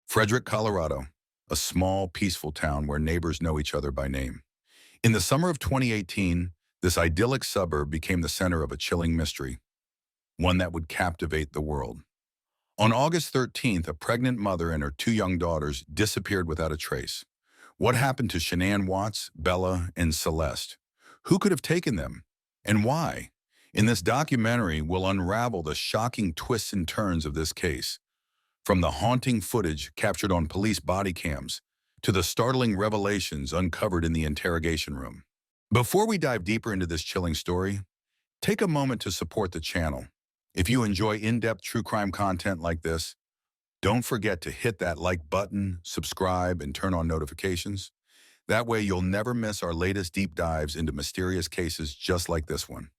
Frederick, Colorado, a small, peaceful town where neighbors know each other by name. In the summer of 2018, this idyllic suburb became the center of a chilling mystery, one that would captivate the world. On August 13th, a pregnant mother and her two young daughters disappeared without a trace. What happened to Shanann Watts, Bella, and Celeste? Who could have taken them? And why? In this documentary, we'll unravel the shocking twists and turns of this case, from the haunting footage captured on police body cams to the startling revelations uncovered in the interrogation room. Before we dive deeper into this chilling story, take a moment to support the channel. If you enjoy in-depth true crime content like this, don't forget to hit that like button, subscribe, and turn on notifications. That way you'll never miss our latest deep dives into mysterious cases just like this one.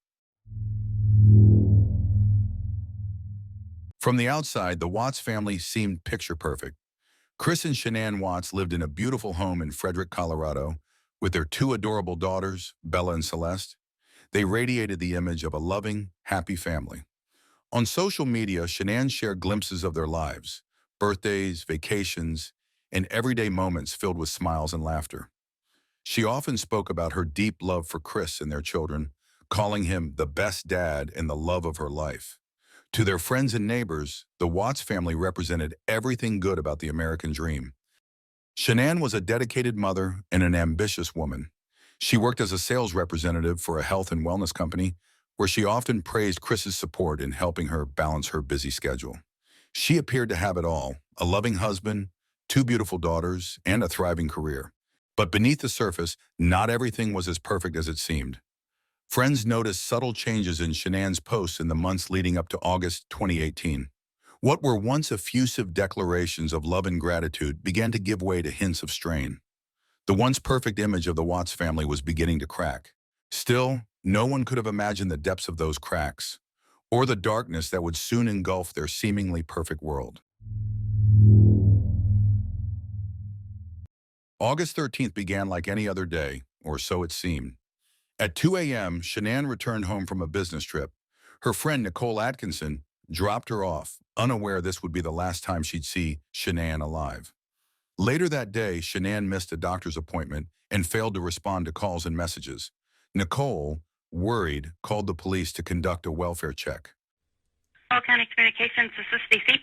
From the outside, the Watts family seemed picture perfect. Chris and Shanann Watts lived in a beautiful home in Frederick, Colorado, with their two adorable daughters, Bella and Celeste. They radiated the image of a loving, happy family. On social media, Shanann shared glimpses of their lives, birthdays, vacations, and everyday moments filled with smiles and laughter. She often spoke about her deep love for Chris and their children, calling him the best dad and the love of her life. To their friends and neighbors, the Watts family represented everything good about the American dream. Shanann was a dedicated mother and an ambitious woman. She worked as a sales representative for a health and wellness company, where she often praised Chris's support in helping her balance her busy schedule. She appeared to have it all: a loving husband, two beautiful daughters, and a thriving career. But beneath the surface, not everything was as perfect as it seemed. Friends noticed subtle changes in Shanann's posts in the months leading up to August 2018. What were once effusive declarations of love and gratitude began to give way to hints of strain. The once perfect image of the Watts family was beginning to crack. Still, no one could have imagined the depths of those cracks, or the darkness that would soon engulf their seemingly perfect world. August 13th began like any other day, or so it seemed. At 2 a.m., Shanann returned home from a business trip. Her friend Nicole Atkinson dropped her off, unaware this would be the last time she'd see Shanann alive. Later that day, Shanann missed a doctor's appointment and failed to respond to calls and messages. Nicole, worried, called the police to conduct a welfare check. County Communications, this is Stacy.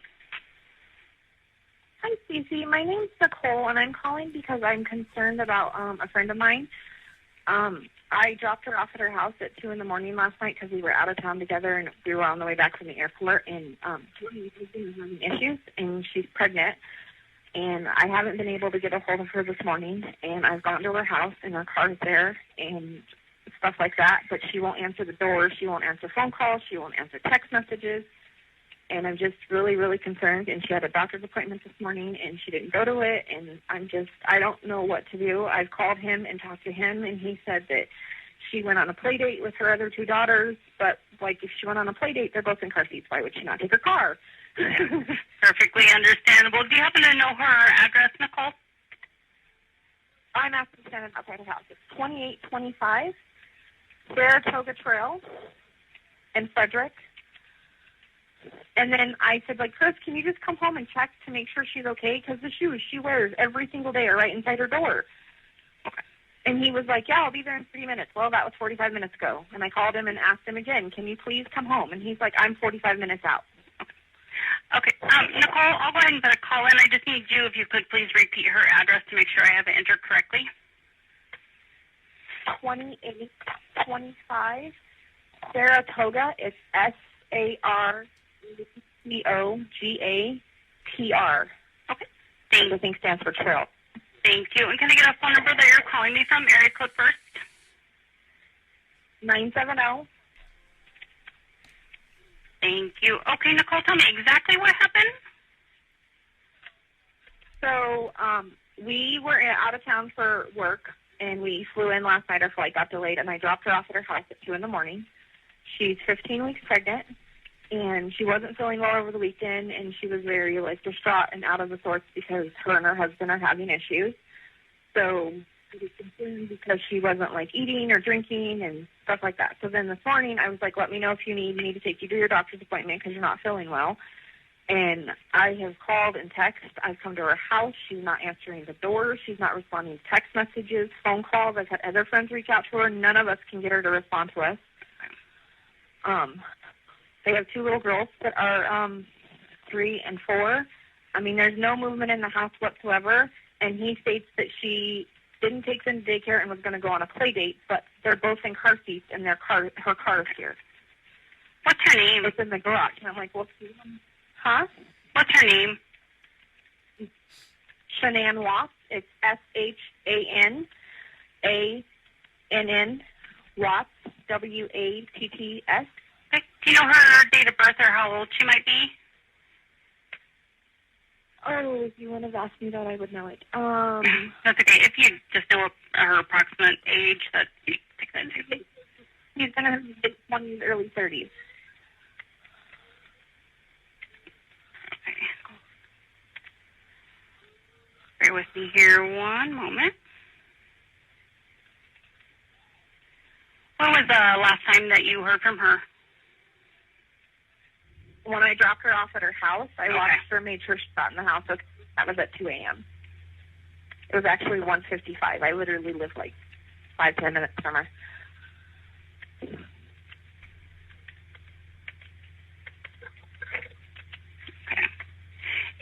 Hi, Stacey. My name's Nicole, and I'm calling because I'm concerned about a friend of mine. I dropped her off at her house at 2 in the morning last night because we were out of town together, and we were on the way back from the airport, and she's having issues, and she's pregnant, and I haven't been able to get a hold of her this morning, and I've gone to her house, and her car is there, and stuff like that, but she won't answer the door, she won't answer phone calls, she won't answer text messages, and I'm just really, really concerned. And she had a doctor's appointment this morning, and she didn't go to it, and I don't know what to do. I've called him and talked to him, and he said that she went on a play date with her other two daughters, but, like, if she went on a play date, they're both in car seats. Why would she not take her car? Perfectly understandable. Do you happen to know her address, Nicole? I'm asking to stand outside her house. It's 2825 Saratoga Trail in Frederick. And then I said, like, Chris, can you just come home and check to make sure she's okay? Because the shoes she wears every single day are right inside her door. Okay. And he was like, yeah, I'll be there in 30 minutes. Well, that was 45 minutes ago. And I called him and asked him again, can you please come home? And he's like, I'm 45 minutes out. Okay. Nicole, I'll go ahead and put a call in. I just need you, if you could please repeat her address to make sure I have it entered correctly. 2825 Saratoga. It's Saratogatr. Okay. The thing stands for trail. Thank you. And can I get a phone number that you're calling me from? Area code first. 970. Thank you. Okay, Nicole, tell me exactly what happened. So we were out of town for work, and we flew in last night. Our flight got delayed, and I dropped her off at her house at 2 in the morning. She's 15 weeks pregnant, and she wasn't feeling well over the weekend, and she was very, like, distraught and out of the sorts because her and her husband are having issues. So I was concerned because she wasn't, like, eating or drinking and stuff like that. So then this morning I was like, let me know if you need me to take you to your doctor's appointment because you're not feeling well. And I have called and texted. I've come to her house. She's not answering the door. She's not responding to text messages, phone calls. I've had other friends reach out to her. None of us can get her to respond to us. They have 2 little girls that are 3 and 4. I mean, there's no movement in the house whatsoever. And he states that she didn't take them to daycare and was going to go on a play date, but they're both in car seats and her car is here. What's her name? It's in the garage. And I'm like, well, huh? What's her name? Shanann Watts. It's SHANANN Watts, WATTS. Okay. Do you know her date of birth or how old she might be? Oh, if you would have asked me that, I would know it. That's okay. If you just know her approximate age, that you take that too. He's going to have 20s, early 30s. Okay. Bear with me here one moment. When was the last time that you heard from her? When I dropped her off at her house, I watched her, made sure she got in the house. That was at 2 a.m. It was actually 1:55. I literally lived like 5-10 minutes from her. Okay.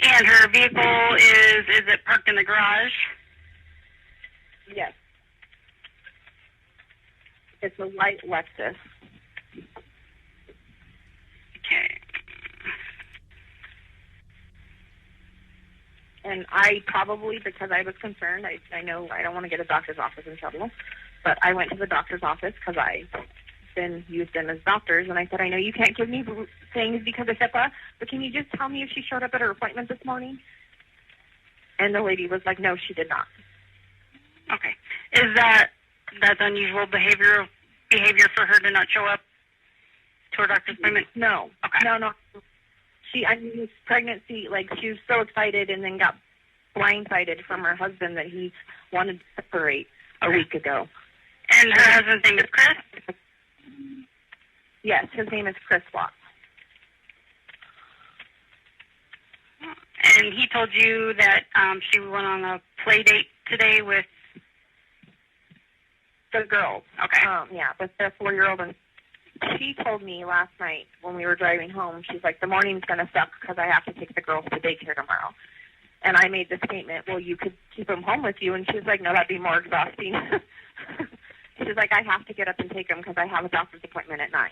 And her vehicle is it parked in the garage? Yes. It's a white Lexus. Okay. And I probably, because I was concerned, I know I don't want to get a doctor's office in trouble, but I went to the doctor's office because I've been used them as doctors, and I said, I know you can't give me things because of HIPAA, but can you just tell me if she showed up at her appointment this morning? And the lady was like, no, she did not. Okay. Is that's unusual behavior for her to not show up to her doctor's appointment? No. Okay. No. Pregnancy, like, she was so excited and then got blindsided from her husband that he wanted to separate a week ago. And her husband's name is Chris? Yes, his name is Chris Watts. And he told you that she went on a play date today with the girls. Okay. Yeah, with their 4-year-old. And she told me last night when we were driving home, she's like, the morning's going to suck because I have to take the girls to daycare tomorrow. And I made the statement, well, you could keep them home with you. And she was like, no, that'd be more exhausting. She's like, I have to get up and take them because I have a doctor's appointment at 9.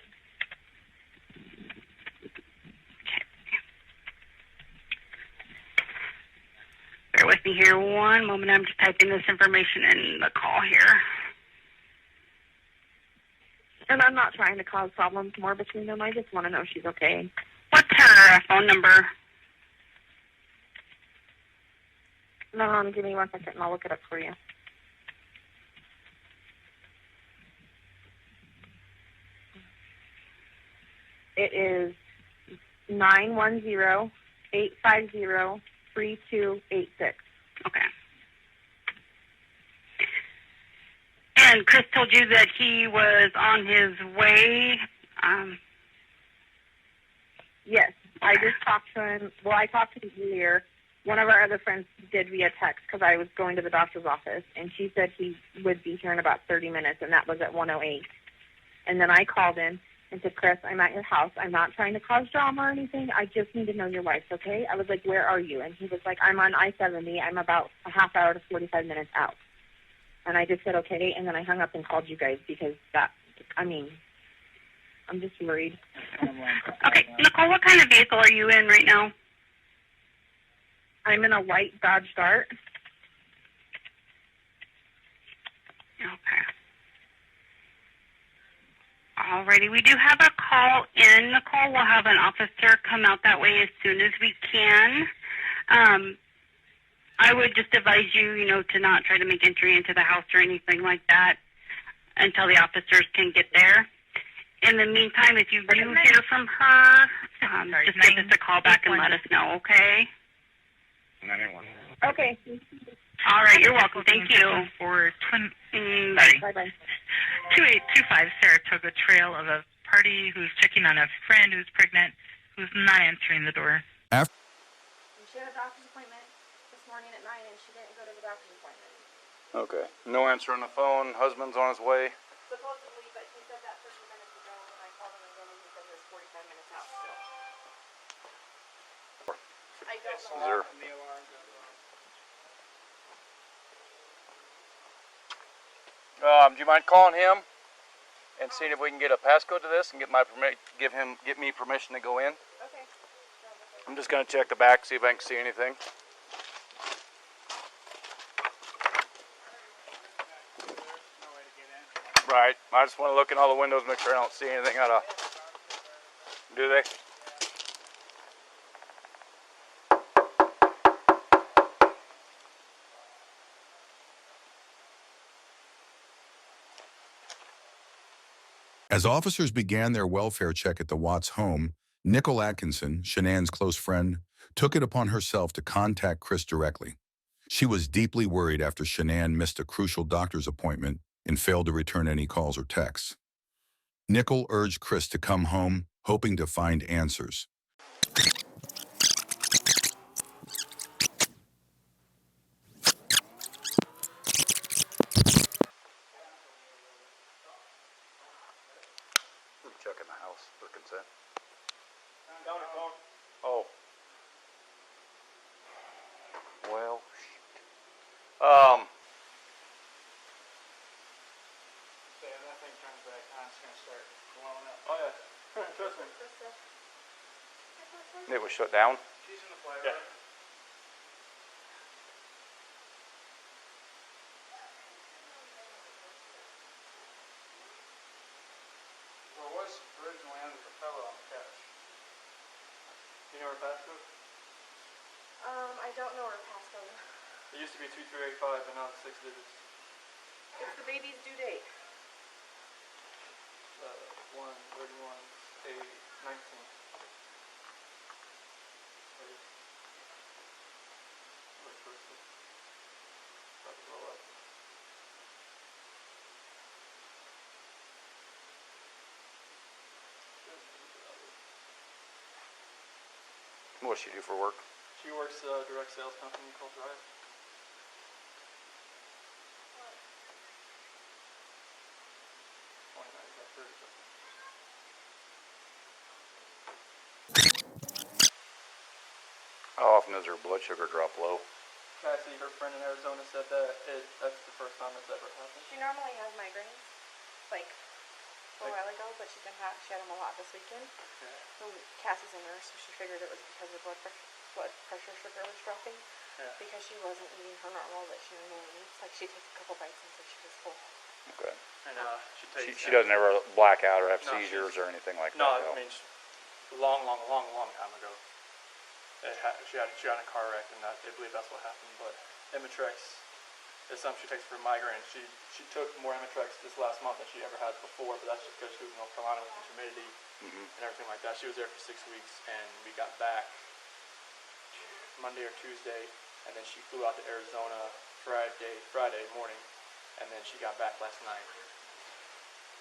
Bear with me here one moment. I'm just typing this information in the call here. And I'm not trying to cause problems more between them. I just want to know she's okay. What's her phone number? Give me 1 second and I'll look it up for you. It is 910-850-3286. Okay. And Chris told you that he was on his way? Yes. Okay. I just talked to him. Well, I talked to him earlier. One of our other friends did via text because I was going to the doctor's office, and she said he would be here in about 30 minutes, and that was at 1:08. And then I called him and said, Chris, I'm at your house. I'm not trying to cause drama or anything. I just need to know your wife, okay? I was like, where are you? And he was like, I'm on I-70. I'm about a half hour to 45 minutes out. And I just said, okay, and then I hung up and called you guys because I'm just worried. Okay, Nicole, what kind of vehicle are you in right now? I'm in a white Dodge Dart. Okay. Alrighty, we do have a call in, Nicole. We'll have an officer come out that way as soon as we can. I would just advise you, to not try to make entry into the house or anything like that until the officers can get there. In the meantime, if you do hear from her, just give us a call back and let us know, okay? 981. Okay. All right, you're welcome. Thank you. For Bye-bye. 2825 Saratoga Trail of a party who's checking on a friend who's pregnant, who's not answering the door. After doctor's appointment this morning at 9, and she didn't go to the doctor's appointment. Okay. No answer on the phone. Husband's on his way. Supposedly, but he said that 30 minutes ago when I called him again, and he said he was 45 minutes out still. I don't Is know. there... do you mind calling him and seeing if we can get a passcode to this and get me permission to go in? Okay. I'm just gonna check the back, see if I can see anything. Right. I just want to look in all the windows, make sure I don't see anything out of. Do they? As officers began their welfare check at the Watts home, Nicole Atkinson, Shanann's close friend, took it upon herself to contact Chris directly. She was deeply worried after Shanann missed a crucial doctor's appointment and failed to return any calls or texts. Nicole urged Chris to come home, hoping to find answers. I'm checking the house for consent. Oh. Well, shoot. That thing turns back on, it's gonna start blowing up. Oh yeah, trust me. It was shut down. She's in the flight. Yeah. Well, it was originally under the pillow on the couch. You know her passcode? I don't know her passcode. It used to be 2385, but now it's 6 digits. It's the baby's due date. 1/31/8/19. About to blow up. What does she do for work? She works a direct sales company called Drive. How often does her blood sugar drop low? Cassie, her friend in Arizona, said that that's the first time it's ever happened. She normally has migraines, like a while ago, but she had them a lot this weekend. Yeah. Cassie's a nurse, so she figured it was because her blood pressure sugar was dropping. Yeah. Because she wasn't eating her normal that she normally eats. Like she takes a couple bites and said she was full. Okay. And she takes. She doesn't ever black out or have No, seizures or anything like No, that. I mean, a long time ago. She got in a car wreck, and I believe that's what happened. But Imitrex is something she takes for migraine. She took more Imitrex this last month than she ever had before, but that's just because she was in North Carolina with the humidity and everything like that. She was there for 6 weeks, and we got back Monday or Tuesday, and then she flew out to Arizona Friday morning, and then she got back last night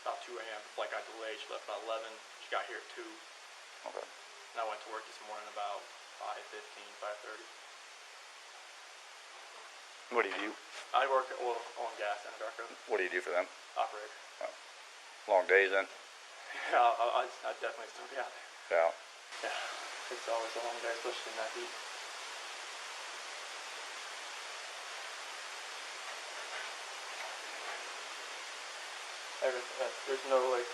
about 2 a.m. Flight got delayed. She left about 11. She got here at 2. Okay. And I went to work this morning about 5:15, 5:30. What do you do? I work at oil and gas in Anadarko. What do you do for them? Operator. Long days then? Yeah, I'd definitely still be out there. Yeah. Yeah, it's always a long day, especially in that heat. There's no like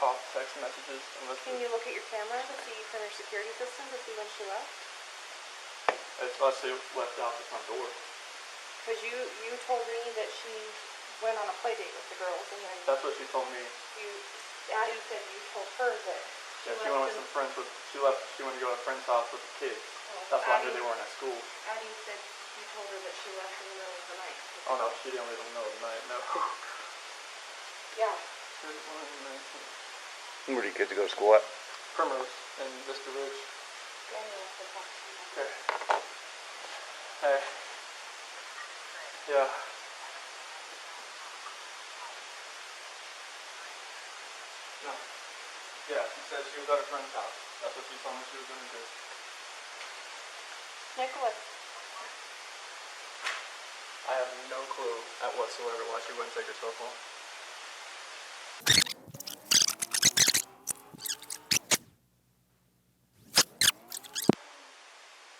off text messages unless Can you look at your camera to see from your security system to see when she left? it's unless they left out the front door. Because you told me that she went on a play date with the girls, and then That's what she told me. Addie said you told her that Yeah, she went with some friends she went to go to a friend's house with the kids. That's why I knew they weren't at school. Addie said you told her that she left in the middle of the night. Oh no, she didn't leave in the middle of the night, no. Yeah. Where do your kids go to school at? Primrose in Vista Ridge. Danny wants to talk to you. Okay. Hey. Yeah. No. Yeah, she said she was at her friend's house. That's what she told me she was going to do. Nicholas. I have no clue at whatsoever why she wouldn't take her cell phone.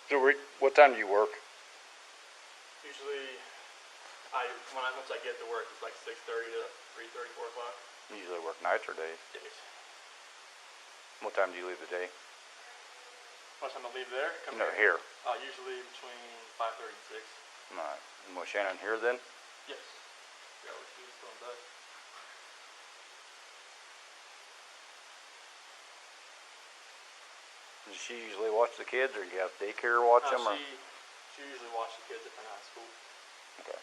So, what time do you work? Usually, once I get to work, it's like 6:30 to 3:30, 4 o'clock. You usually work nights or days? Days. What time do you leave the day? What time I leave there? Come No, here. Usually between 5:30 and 6. Alright. And was Shannon here then? Yes. Yeah, she's still in bed. Does she usually watch the kids, or you have daycare watch them? Or? She usually watches the kids if they're not in school. Okay.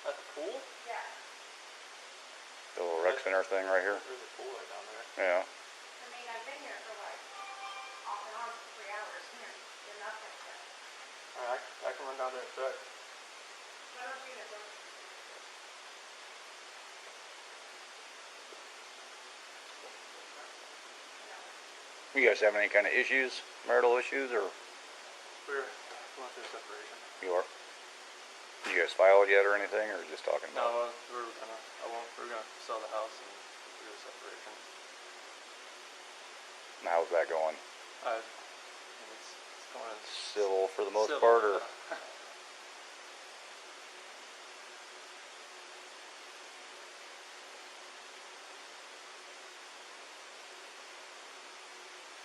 At the pool? Yeah. The little rec center thing right here? There's a pool right down there. Yeah. I mean, I've been here for like off and on for 3 hours here. You're nothing. Alright, I can run down there and check. Why don't you get them? You guys have any kind of issues, marital issues, or We're going through separation. you are? Did you guys file it yet or anything, or just talking about No, we're gonna sell the house and do a separation. it? How's that going? It's going Civil for the most civil, part, or? yeah.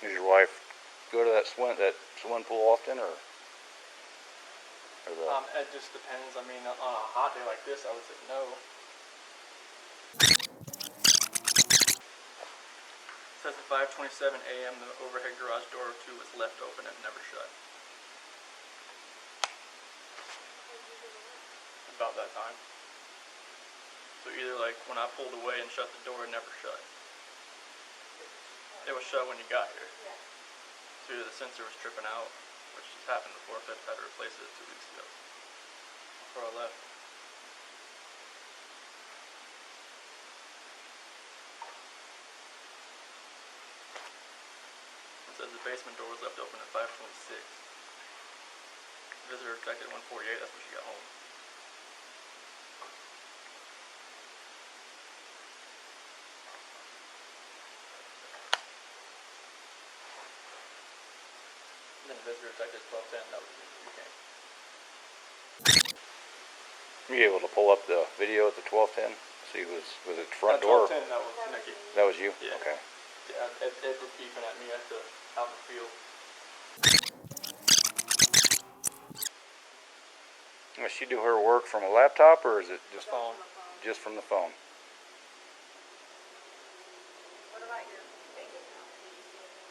Does your wife go to that swimming pool often, or the? It just depends. I mean, on a hot day like this, I would say no. It says at 5:27 a.m. the overhead garage door 2 was left open and never shut. About that time. So either like when I pulled away and shut the door, it never shut. It was shut when you got here. So either the sensor was tripping out, which has happened before, but I had to replace it 2 weeks ago. Before I left. It says the basement door was left open at 5:26. Visitor checked at 1:48, that's when she got home. And then the visitor checked at 12:10, that was when you came. Were you able to pull up the video at the 12:10? See, was it front door? At 12:10, that was Nikki. That was you? Yeah. Okay. Yeah, Ed was beeping at me out in the field. Does she do her work from a laptop, or is it just Phone. Just from the phone? What about your bank account?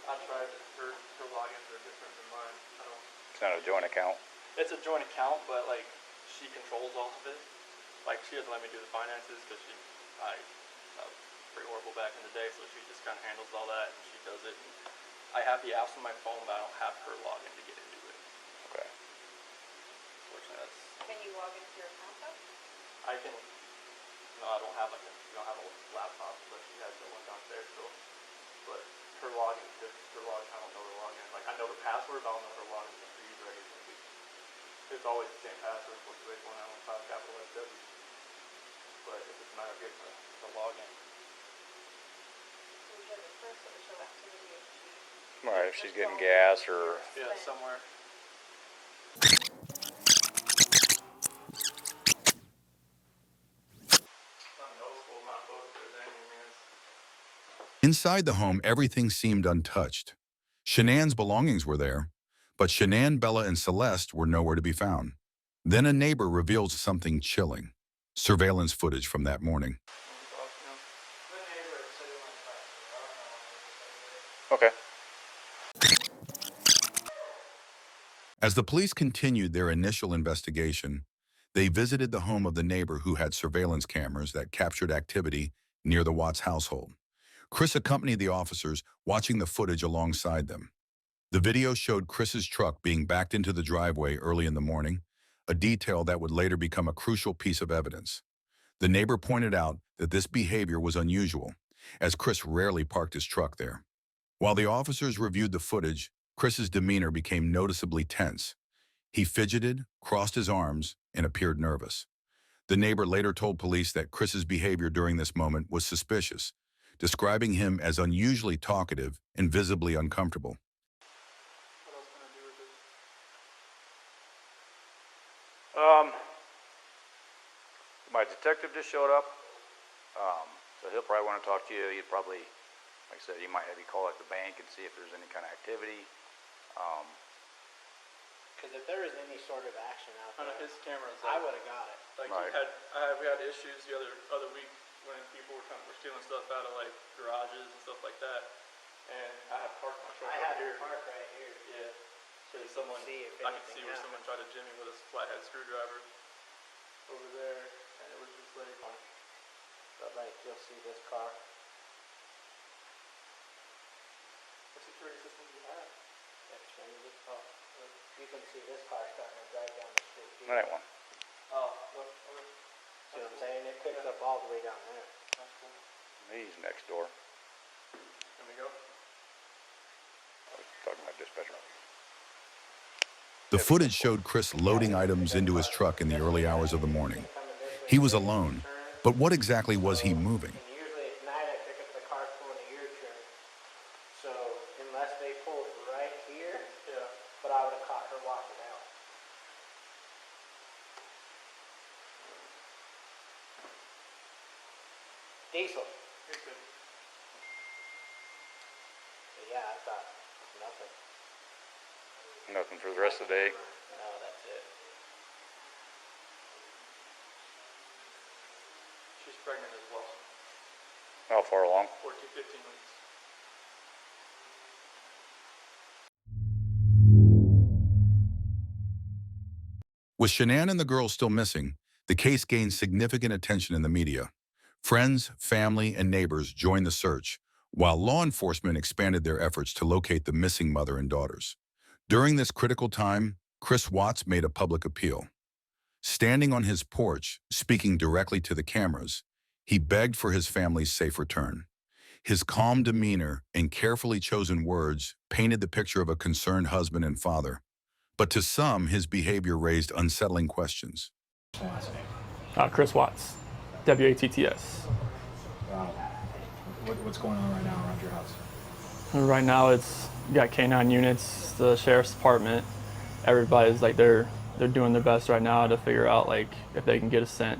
I tried her logins are different than mine. It's not a joint account. It's a joint account, but like she controls all of it. Like she doesn't let me do the finances because I was pretty horrible back in the day, so she just kind of handles all that and she does it. And I have the apps on my phone, but I don't have her login to get into it. Okay. Fortunately, Can you log into your account though? I can. No, I don't have we don't have a laptop, but she has the one downstairs still. But her login is different. Her login, I don't know her login. Like I know the password, but I don't know her login. Her user ID is going to be. It's always the same password, 4281915 capital SW. But it's just a matter of getting the login. Usually the first that would show activity is she. Right, if she's getting gas or. Yeah, somewhere. Inside the home, everything seemed untouched. Shanann's belongings were there, but Shanann, Bella, and Celeste were nowhere to be found. Then a neighbor reveals something chilling. Surveillance footage from that morning. Okay. As the police continued their initial investigation, they visited the home of the neighbor who had surveillance cameras that captured activity near the Watts household. Chris accompanied the officers, watching the footage alongside them. The video showed Chris's truck being backed into the driveway early in the morning, a detail that would later become a crucial piece of evidence. The neighbor pointed out that this behavior was unusual, as Chris rarely parked his truck there. While the officers reviewed the footage, Chris's demeanor became noticeably tense. He fidgeted, crossed his arms, and appeared nervous. The neighbor later told police that Chris's behavior during this moment was suspicious, describing him as unusually talkative and visibly uncomfortable. What else can I do with this? My detective just showed up, so he'll probably want to talk to you. He'd probably, like I said, he might have you call at the bank and see if there's any kind of activity. Because if there was any sort of action out On there, his camera's I up. would have got it. Like Right. we had issues the other week when people were stealing stuff out of like garages and stuff like that, and I had parked my truck I over had here. to park right here. Yeah. So someone, See if I could anything see where happened. someone tried to jimmy with a flathead screwdriver over there, and it was just like, But like, you'll see this car. what security system do you have? Exchange this car. You can see this car starting to drive down the street here. That one. Oh, look, okay. See what I'm saying? It picks up all the way down there. That's cool. He's next door. Here we go. I was talking about dispatcher. The footage showed Chris loading items into his truck in the early hours of the morning. He was alone, but what exactly was he moving? And usually at night I pick up the car pulling a U-turn. So unless they pulled right here, Yeah. but I would have caught her walking out. Diesel. Here's good. But yeah, I thought nothing. Nothing for the rest of the day. No, that's it. She's pregnant as well. How far along? 14, 15 weeks. With Shanann and the girl still missing, the case gained significant attention in the media. Friends, family, and neighbors joined the search, while law enforcement expanded their efforts to locate the missing mother and daughters. During this critical time, Chris Watts made a public appeal. Standing on his porch, speaking directly to the cameras, he begged for his family's safe return. His calm demeanor and carefully chosen words painted the picture of a concerned husband and father. But to some, his behavior raised unsettling questions. Chris Watts, W-A-T-T-S. Wow. What's going on right now around your house? Right now it's, you got K-9 units, the sheriff's department. Everybody's like, they're doing their best right now to figure out like if they can get a scent,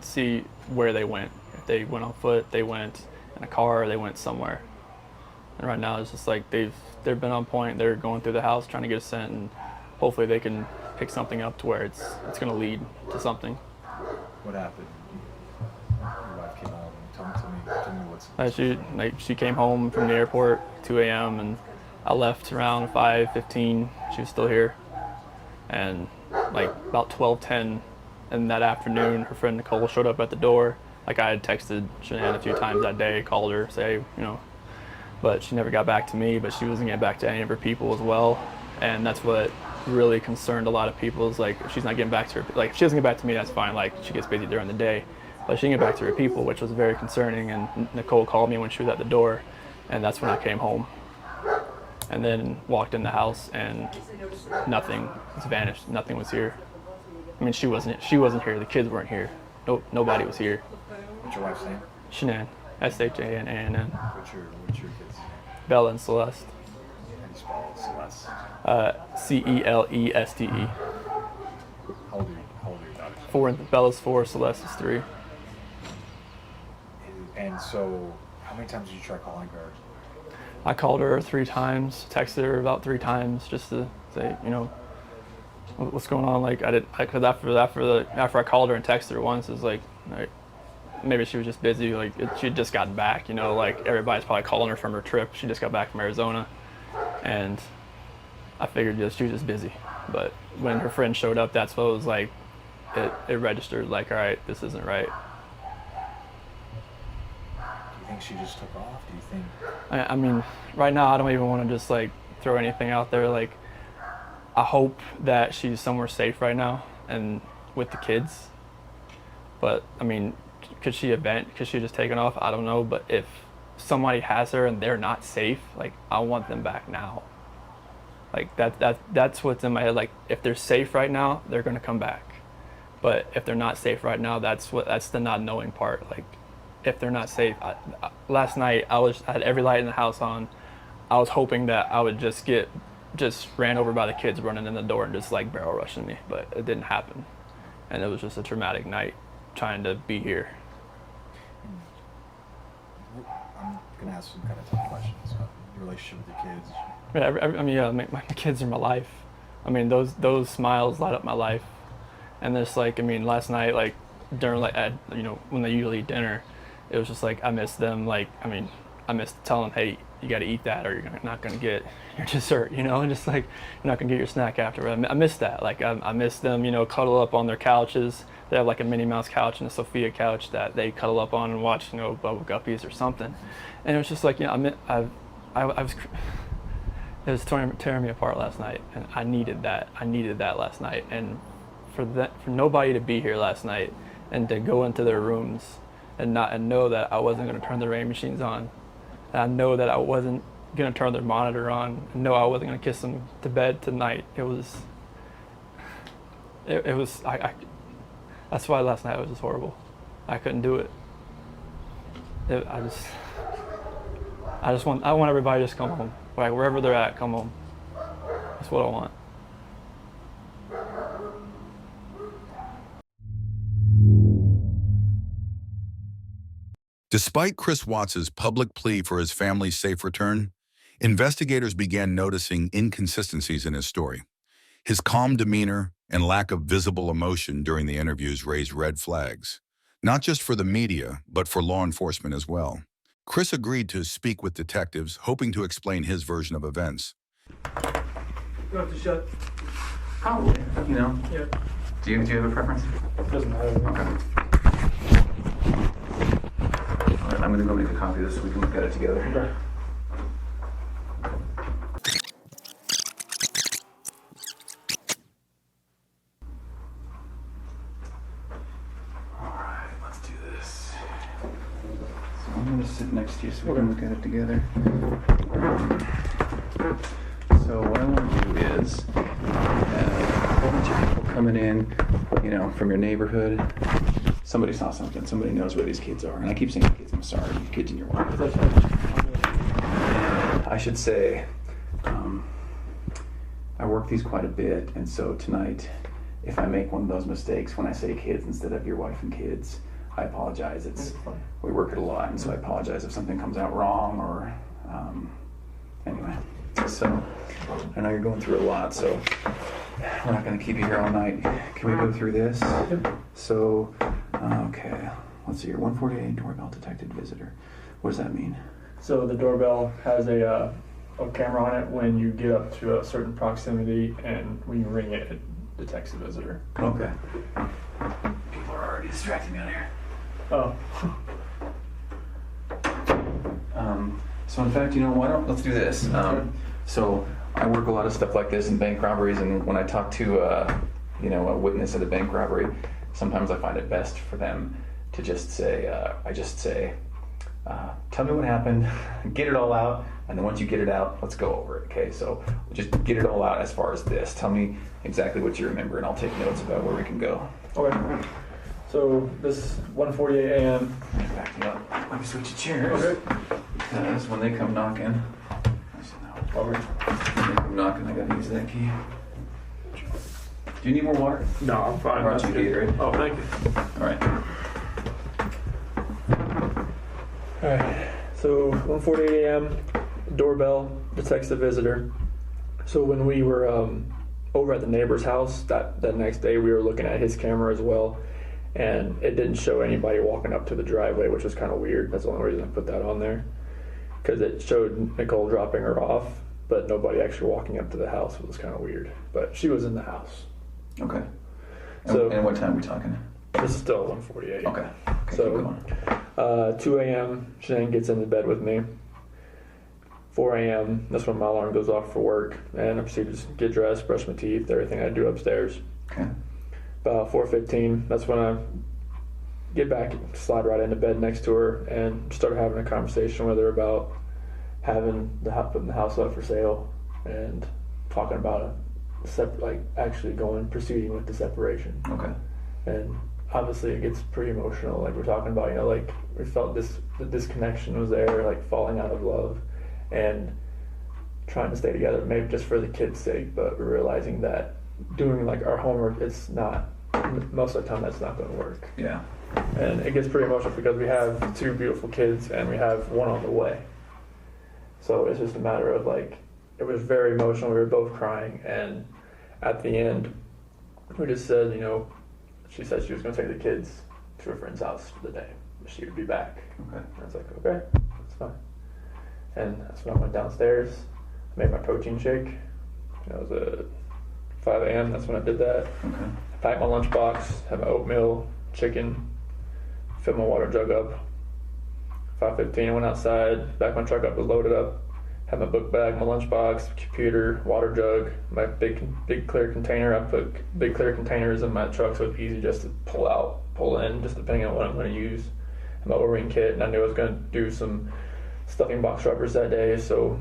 see where they went. If they went on foot, they went in a car, or they went somewhere. And right now it's just like they've been on point. They're going through the house trying to get a scent, and hopefully they can pick something up to where it's going to lead to something. What happened? Your wife came home. Tell me what's. She came home from the airport 2 a.m. and I left around 5:15. She was still here, and like about 12:10 in that afternoon, her friend Nicole showed up at the door. Like I had texted Shanann a few times that day, called her, say but she never got back to me. But she wasn't getting back to any of her people as well, and that's what really concerned a lot of people. Is like if she's not getting back to her, like if she doesn't get back to me, that's fine. Like she gets busy during the day, but she didn't get back to her people, which was very concerning. And Nicole called me when she was at the door, and that's when I came home. And then walked in the house, and nothing was vanished. Nothing was here. I mean, she wasn't here. The kids weren't here. Nobody was here. What's your wife's name? Shanann, S-H-A-N-A-N-N. What's your kids' name? Bella and Celeste. How do you spell Celeste? C-E-L-E-S-T-E. How old are your daughters? 4, Bella's 4, Celeste is 3. And so, how many times did you try calling her? I called her 3 times, texted her about 3 times just to say, what's going on. Like because after I called her and texted her once, it's like maybe she was just busy. Like she had just gotten back. Like everybody's probably calling her from her trip. She just got back from Arizona, and I figured she was just busy. But when her friend showed up, that's what it was like. It registered like, all right, this isn't right. Do you think she just took off? Do you think? I mean, right now I don't even want to just like throw anything out there. Like I hope that she's somewhere safe right now and with the kids. But I mean, could she event? Could she just taken off? I don't know. But if somebody has her and they're not safe, like, I want them back now. Like, that's what's in my head. Like, if they're safe right now, they're gonna come back. But if they're not safe right now, that's the not knowing part. Like, if they're not safe, last night I had every light in the house on. I was hoping that I would just ran over by the kids running in the door and just like barrel rushing me, but it didn't happen. And it was just a traumatic night trying to be here. I'm gonna ask some kind of tough questions. Your relationship with your kids. Yeah, my kids are my life. I mean, those smiles light up my life. And there's like, I mean, last night, like during when they usually eat dinner, it was just like I miss them. Like, I mean, I miss telling them, hey, you got to eat that, or you're not gonna get your dessert, and just like you're not gonna get your snack after. I miss that. Like I miss them, cuddle up on their couches. They have like a Minnie Mouse couch and a Sophia couch that they cuddle up on and watch, Bubble Guppies or something. And it was just like, it was tearing me apart last night, and I needed that. I needed that last night, and for nobody to be here last night and to go into their rooms and know that I wasn't gonna turn the rain machines on. And I know that I wasn't gonna turn their monitor on. I know I wasn't gonna kiss them to bed tonight. It was. That's why last night was just horrible. I couldn't do it. I want everybody to just come home. Like wherever they're at, come home. That's what I want. Despite Chris Watts' public plea for his family's safe return, investigators began noticing inconsistencies in his story. His calm demeanor and lack of visible emotion during the interviews raised red flags, not just for the media, but for law enforcement as well. Chris agreed to speak with detectives, hoping to explain his version of events. You have to shut. Probably, Yeah. Do you have a preference? Doesn't matter. Okay. All right, I'm gonna go make a copy of this so we can look at it together. Okay. All right, let's do this. So I'm gonna sit next to you so we can look at it together. So what I want to do is a whole bunch of people coming in, from your neighborhood. Somebody saw something. Somebody knows where these kids are. And I keep saying kids. I'm sorry. Kids in your wife. I should say, I work these quite a bit. And so tonight, if I make one of those mistakes when I say kids instead of your wife and kids, I apologize. We work it a lot. And so I apologize if something comes out wrong or, anyway. So I know you're going through a lot. So we're not going to keep you here all night. Can we go through this? So, okay, let's see here. 148 doorbell detected visitor. What does that mean? So the doorbell has a camera on it. When you get up to a certain proximity and when you ring it, it detects a visitor. Okay. People are already distracting me out here. Oh. So in fact, let's do this. So I work a lot of stuff like this in bank robberies, and when I talk to a witness at a bank robbery, sometimes I find it best for them to just say, tell me what happened, get it all out, and then once you get it out, let's go over it, okay? So just get it all out as far as this. Tell me exactly what you remember, and I'll take notes about where we can go. Okay. So this 1:48 a.m. Back me up. Let me switch chairs. Okay. Because when they come knocking, Over. I gotta use that key. Do you need more water? No, I'm fine. I brought you Gatorade. Oh, thank you. All right. All right. So 1:48 a.m. Doorbell detects the visitor. So when we were over at the neighbor's house that next day, we were looking at his camera as well, and it didn't show anybody walking up to the driveway, which was kind of weird. That's the only reason I put that on there, because it showed Nicole dropping her off, but nobody actually walking up to the house. It was kind of weird, but she was in the house. Okay. So, and what time are we talking? This is still 1:48. Okay. So, 2 a.m. Shanann gets into bed with me. 4 a.m. That's when my alarm goes off for work, and I proceed to get dressed, brush my teeth, everything I do upstairs. Okay. About 4:15. That's when I get back, slide right into bed next to her, and started having a conversation with her about putting the house up for sale, and talking about proceeding with the separation. Okay. And obviously it gets pretty emotional. Like we're talking about, like we felt the disconnection was there, like falling out of love, and trying to stay together, maybe just for the kids' sake, but we're realizing that doing like our homework, it's not, most of the time that's not going to work. Yeah. And it gets pretty emotional because we have 2 beautiful kids and we have one on the way. So it's just a matter of like, it was very emotional. We were both crying, and at the end, we just said, she said she was going to take the kids to her friend's house for the day. She would be back. Okay. And I was like, okay, that's fine. And that's when I went downstairs, made my protein shake. It was at 5 a.m. That's when I did that. Okay. I packed my lunchbox, had my oatmeal, chicken, filled my water jug up. 5:15, I went outside, backed my truck up, was loaded up, had my book bag, my lunchbox, computer, water jug, my big clear container. I put big clear containers in my truck so it's easy just to pull in, just depending on what I'm going to use. And my O-ring kit, and I knew I was going to do some stuffing box rubbers that day, so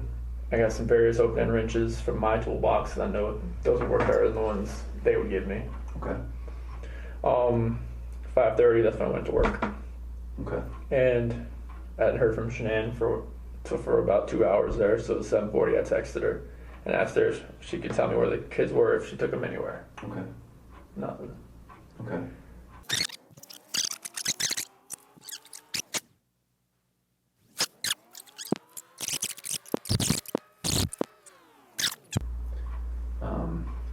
I got some various open-end wrenches from my toolbox, and I know those would work better than the ones they would give me. Okay. 5:30, that's when I went to work. Okay. And I hadn't heard from Shanann for about 2 hours there, so at 7:40 I texted her and asked her if she could tell me where the kids were, if she took them anywhere. Okay. Nothing. Okay.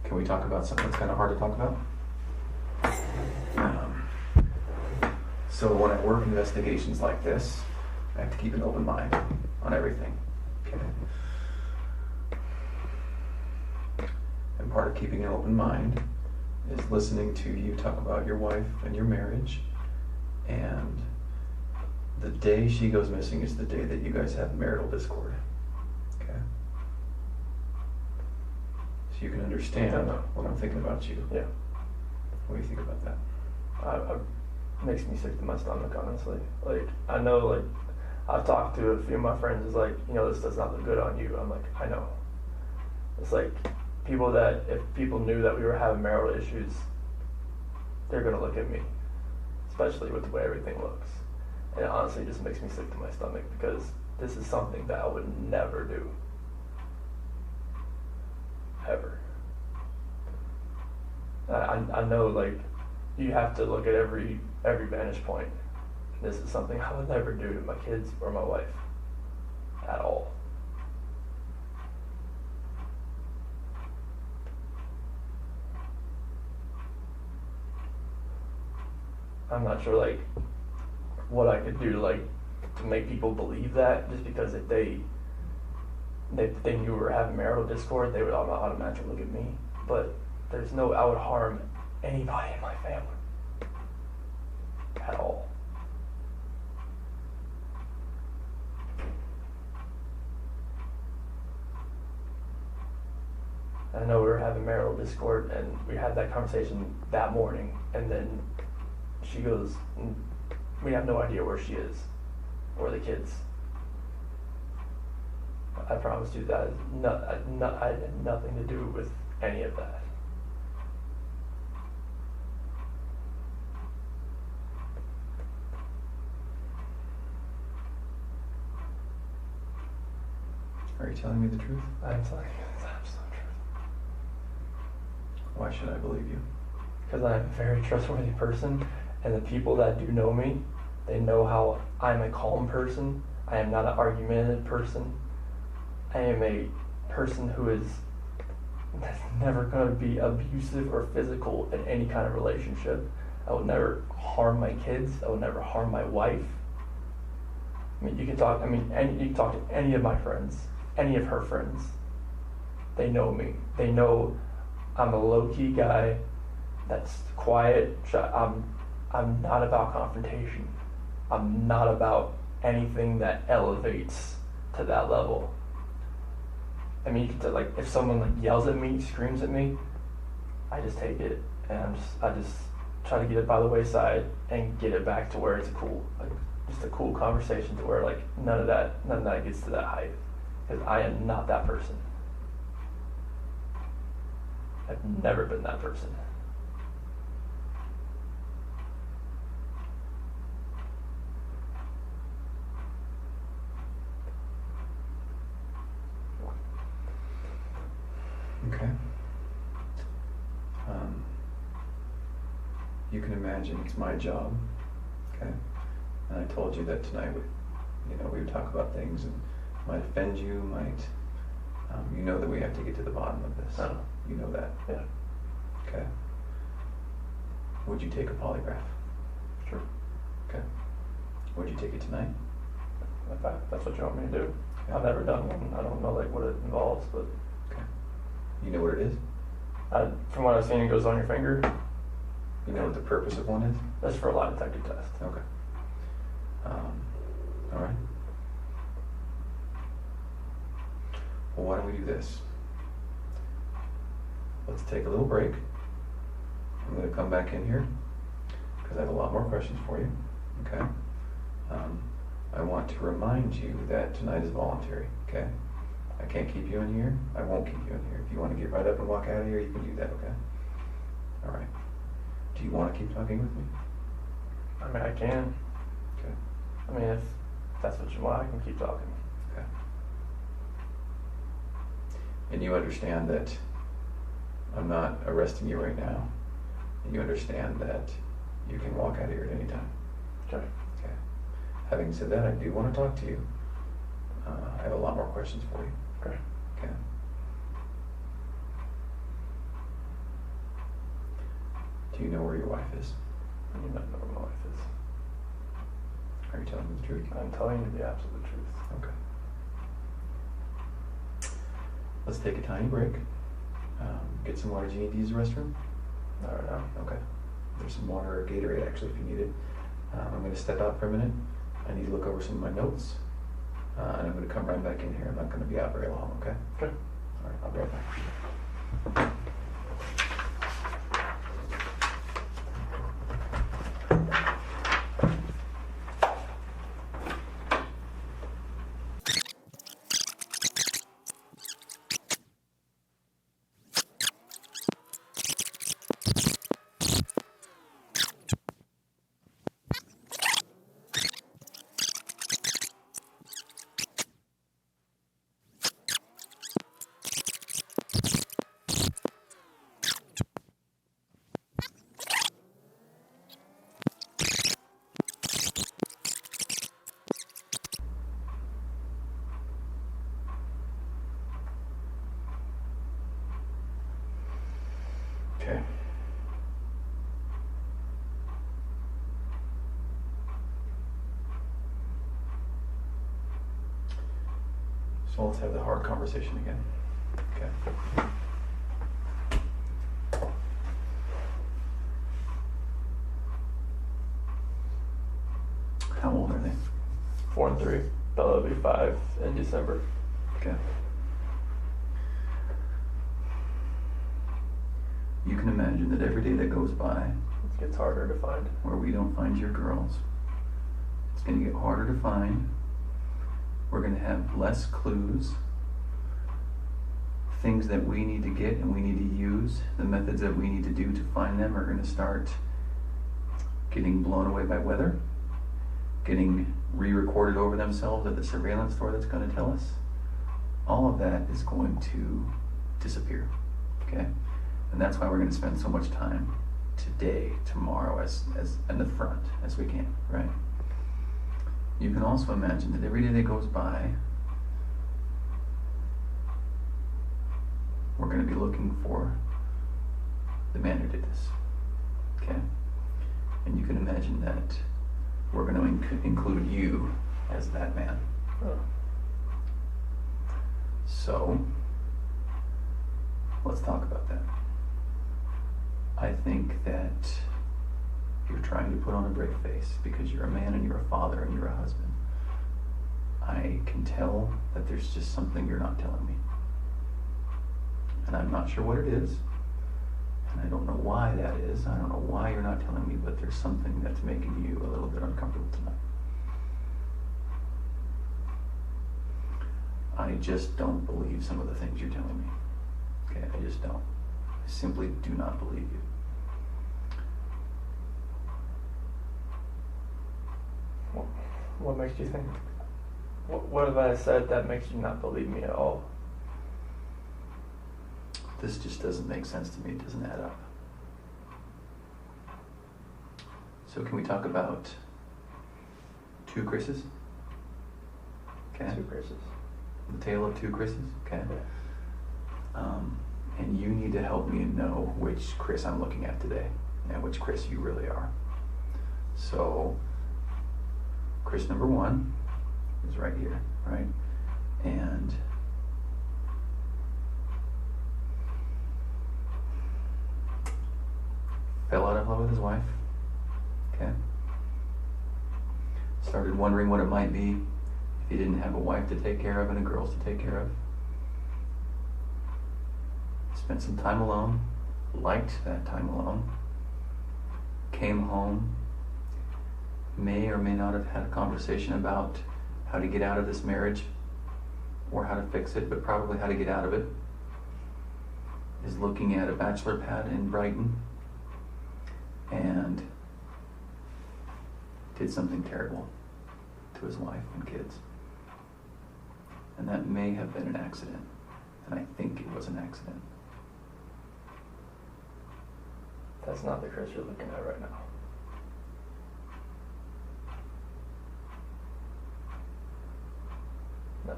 Can we talk about something that's kind of hard to talk about? So when I work investigations like this, I have to keep an open mind on everything. Okay. And part of keeping an open mind is listening to you talk about your wife and your marriage. And the day she goes missing is the day that you guys have marital discord. Okay. So you can understand what I'm thinking about you. Yeah. What do you think about that? Makes me sick to my stomach, honestly. Like, I know, like, I've talked to a few of my friends, it's like, this does not look good on you. I'm like, I know. It's like, if people knew that we were having marital issues, they're gonna look at me, especially with the way everything looks. And it honestly just makes me sick to my stomach because this is something that I would never do. Ever. I know, like, you have to look at every vantage point. This is something I would never do to my kids or my wife at all. I'm not sure, like, what I could do to make people believe that, just because if they knew we were having marital discord, they would automatically look at me. But there's no, I would harm anybody in my family at all. I know we were having marital discord, and we had that conversation that morning, and then she goes, we have no idea where she is, or the kids. I promise you that I had nothing to do with any of that. Are you telling me the truth? I'm telling you the absolute truth. Why should I believe you? Because I'm a very trustworthy person, and the people that do know me, they know how I'm a calm person. I am not an argumentative person. I am a person that's never going to be abusive or physical in any kind of relationship. I would never harm my kids. I would never harm my wife. You can talk to any of my friends, any of her friends. They know me. They know I'm a low-key guy that's quiet. I'm not about confrontation. I'm not about anything that elevates to that level. You can tell, if someone yells at me, screams at me, I just take it, and try to get it by the wayside and get it back to where it's just a cool conversation to where like none of that gets to that height, because I am not that person. I've never been that person. Okay. You can imagine it's my job, okay? And I told you that tonight we would talk about things and might offend you, you know that we have to get to the bottom of this. Oh. You know that. Yeah. Okay. Would you take a polygraph? Sure. Okay. Would you take it tonight? If that's what you want me to do. Okay. I've never done one. I don't know like what it involves, but Okay. You know what it is? From what I've seen, it goes on your finger. You know what the purpose of one is? That's for a lie detector test. Okay. All right. Well, why don't we do this? Let's take a little break. I'm going to come back in here because I have a lot more questions for you. Okay. I want to remind you that tonight is voluntary. Okay. I can't keep you in here. I won't keep you in here. If you want to get right up and walk out of here, you can do that. Okay. All right. Do you want to keep talking with me? I mean, I can. Okay. I mean, if that's what you want, I can keep talking. Okay. And you understand that I'm not arresting you right now. And you understand that you can walk out of here at any time. Okay. Okay. Having said that, I do want to talk to you. I have a lot more questions for you. Okay. Okay. Do you know where your wife is? You don't know where my wife is. Are you telling me the truth? I'm telling you the absolute truth. Okay. Let's take a tiny break. Get some water. Do you need to use the restroom? Not right now. Okay. There's some water or Gatorade actually if you need it. I'm going to step out for a minute. I need to look over some of my notes. And I'm going to come right back in here. I'm not going to be out very long, okay? Okay. All right, I'll be right back. Okay. So let's have the hard conversation again. Okay. How old are they? 4 and 3. Bella will be 5 in December. Okay. You can imagine that every day that goes by It gets harder to find. where we don't find your girls, it's going to get harder to find. We're going to have less clues. Things that we need to get and we need to use, the methods that we need to do to find them are going to start getting blown away by weather, getting re-recorded over themselves at the surveillance store that's going to tell us. All of that is going to disappear, okay? And that's why we're going to spend so much time today, tomorrow, as in the front as we can, right? You can also imagine that every day that goes by, we're going to be looking for the man who did this, okay? And you can imagine that we're going to include you as that man. Oh. So, let's talk about that. I think that you're trying to put on a brave face because you're a man and you're a father and you're a husband. I can tell that there's just something you're not telling me. And I'm not sure what it is. And I don't know why that is. I don't know why you're not telling me, but there's something that's making you a little bit uncomfortable tonight. I just don't believe some of the things you're telling me. Okay, I just don't. I simply do not believe you. What makes you think? What have I said that makes you not believe me at all? This just doesn't make sense to me. It doesn't add up. So can we talk about two Chris's? Okay. Two Chris's. The tale of two Chris's? Okay. And you need to help me know which Chris I'm looking at today and which Chris you really are. So, Chris number one is right here, right? And fell out of love with his wife, okay? Started wondering what it might be if he didn't have a wife to take care of and a girls to take care of. Spent some time alone, liked that time alone, came home, may or may not have had a conversation about how to get out of this marriage or how to fix it, but probably how to get out of it. Is looking at a bachelor pad in Brighton and did something terrible to his wife and kids. And that may have been an accident, and I think it was an accident. That's not the Chris you're looking at right now. No.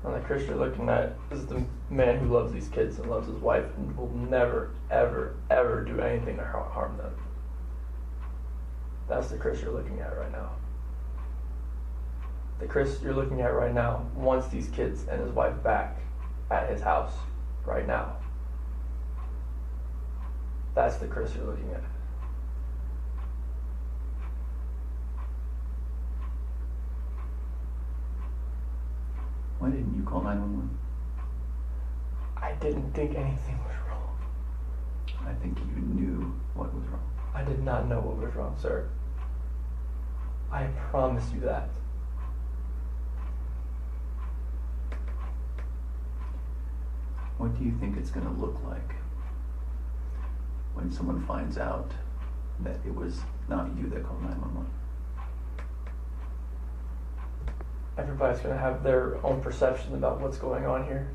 And the Chris you're looking at is the man who loves these kids and loves his wife and will never, ever, ever do anything to harm them. That's the Chris you're looking at right now. The Chris you're looking at right now wants these kids and his wife back at his house right now. That's the Chris you're looking at. Why didn't you call 911? I didn't think anything was wrong. I think you knew what was wrong. I did not know what was wrong, sir. I promise you that. What do you think it's going to look like when someone finds out that it was not you that called 911? Everybody's going to have their own perception about what's going on here,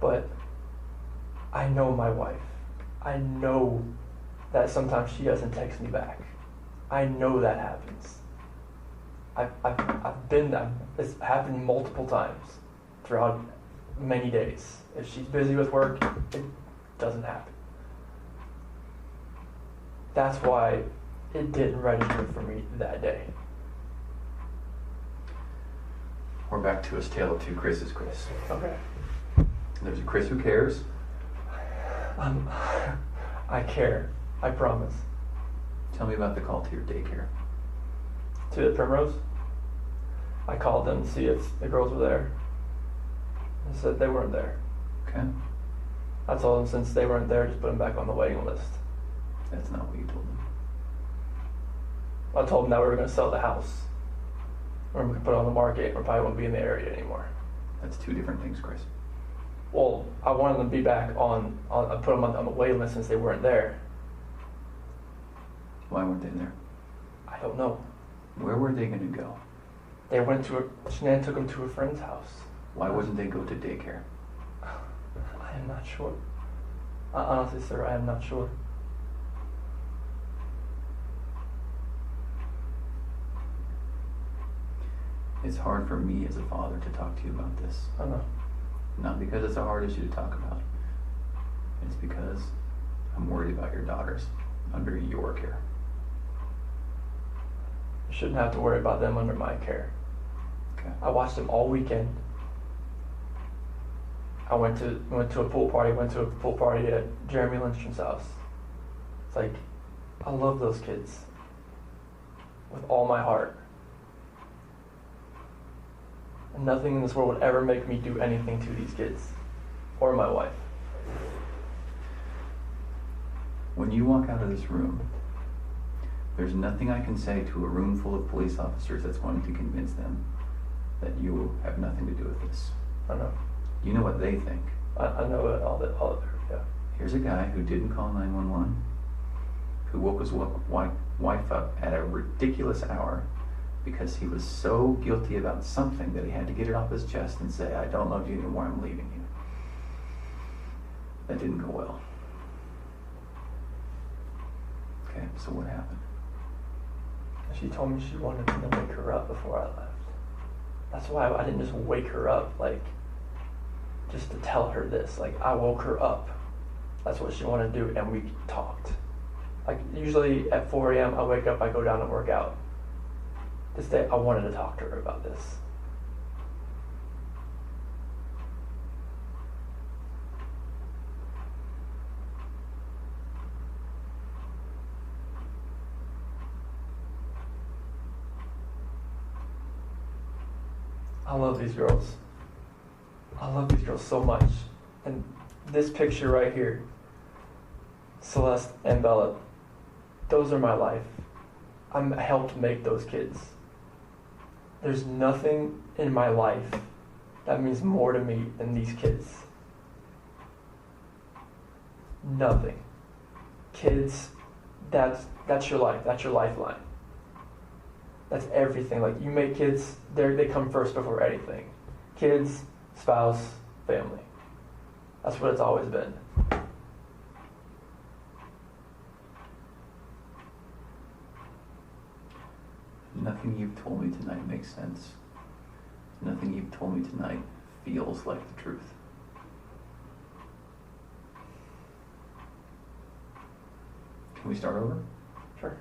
but I know my wife. I know that sometimes she doesn't text me back. I know that happens. I've been there. It's happened multiple times throughout many days. If she's busy with work, it doesn't happen. That's why it didn't register for me that day. We're back to his tale of two Chris's, Chris. Okay. There's a Chris who cares. I care. I promise. Tell me about the call to your daycare. To the Primrose. I called them to see if the girls were there. They said they weren't there. Okay. I told them since they weren't there, just put them back on the waiting list. That's not what you told them. I told them that we were going to sell the house. Or we could put it on the market, or probably won't be in the area anymore. That's two different things, Chris. Well, I wanted them to be back on I put them on the waiting list since they weren't there. Why weren't they there? I don't know. Where were they going to go? They went to Shanann took them to a friend's house. Why wouldn't they go to daycare? I am not sure. Honestly, sir, I am not sure. It's hard for me as a father to talk to you about this. I know. Not because it's a hard issue to talk about. It's because I'm worried about your daughters under your care. You shouldn't have to worry about them under my care. Okay. I watched them all weekend. I went to a pool party at Jeremy Lindstrom's house. It's like, I love those kids with all my heart. And nothing in this world would ever make me do anything to these kids or my wife. When you walk out of this room, there's nothing I can say to a room full of police officers that's going to convince them that you have nothing to do with this. I know. You know what they think. I know it, all of it, yeah. Here's a guy who didn't call 911, who woke his wife up at a ridiculous hour because he was so guilty about something that he had to get it off his chest and say, I don't love you anymore, I'm leaving you. That didn't go well. Okay, so what happened? She told me she wanted me to wake her up before I left. That's why I didn't just wake her up, like, just to tell her this. Like, I woke her up. That's what she wanted to do, and we talked. Like, usually at 4 a.m., I wake up, I go down and work out. This day, I wanted to talk to her about this. I love these girls. I love these girls so much. And this picture right here, Celeste and Bella, those are my life. I helped make those kids. There's nothing in my life that means more to me than these kids. Nothing. Kids, that's your life. That's your lifeline. That's everything. Like, you make kids, they come first before anything. Kids, spouse, family. That's what it's always been. Nothing you've told me tonight makes sense. Nothing you've told me tonight feels like the truth. Can we start over? Sure.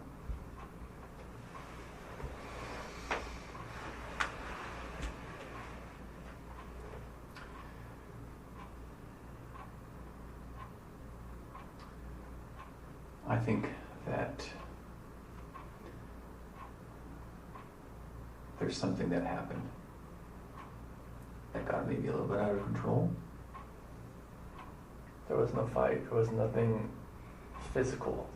I think that there's something that happened that got maybe a little bit out of control. There was no fight. There was nothing physical.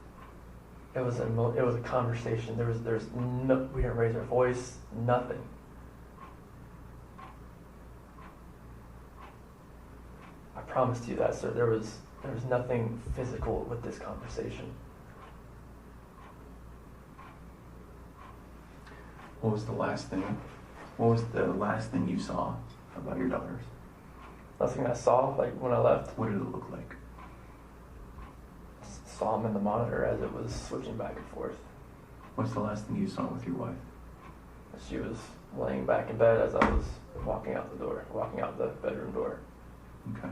It was a conversation. There's no, we didn't raise our voice. Nothing. I promised you that, sir. There was nothing physical with this conversation. What was the last thing you saw about your daughters? Last thing I saw, like when I left, What did it look like? saw him in the monitor as it was switching back and forth. What's the last thing you saw with your wife? She was laying back in bed as I was walking out the bedroom door. Okay.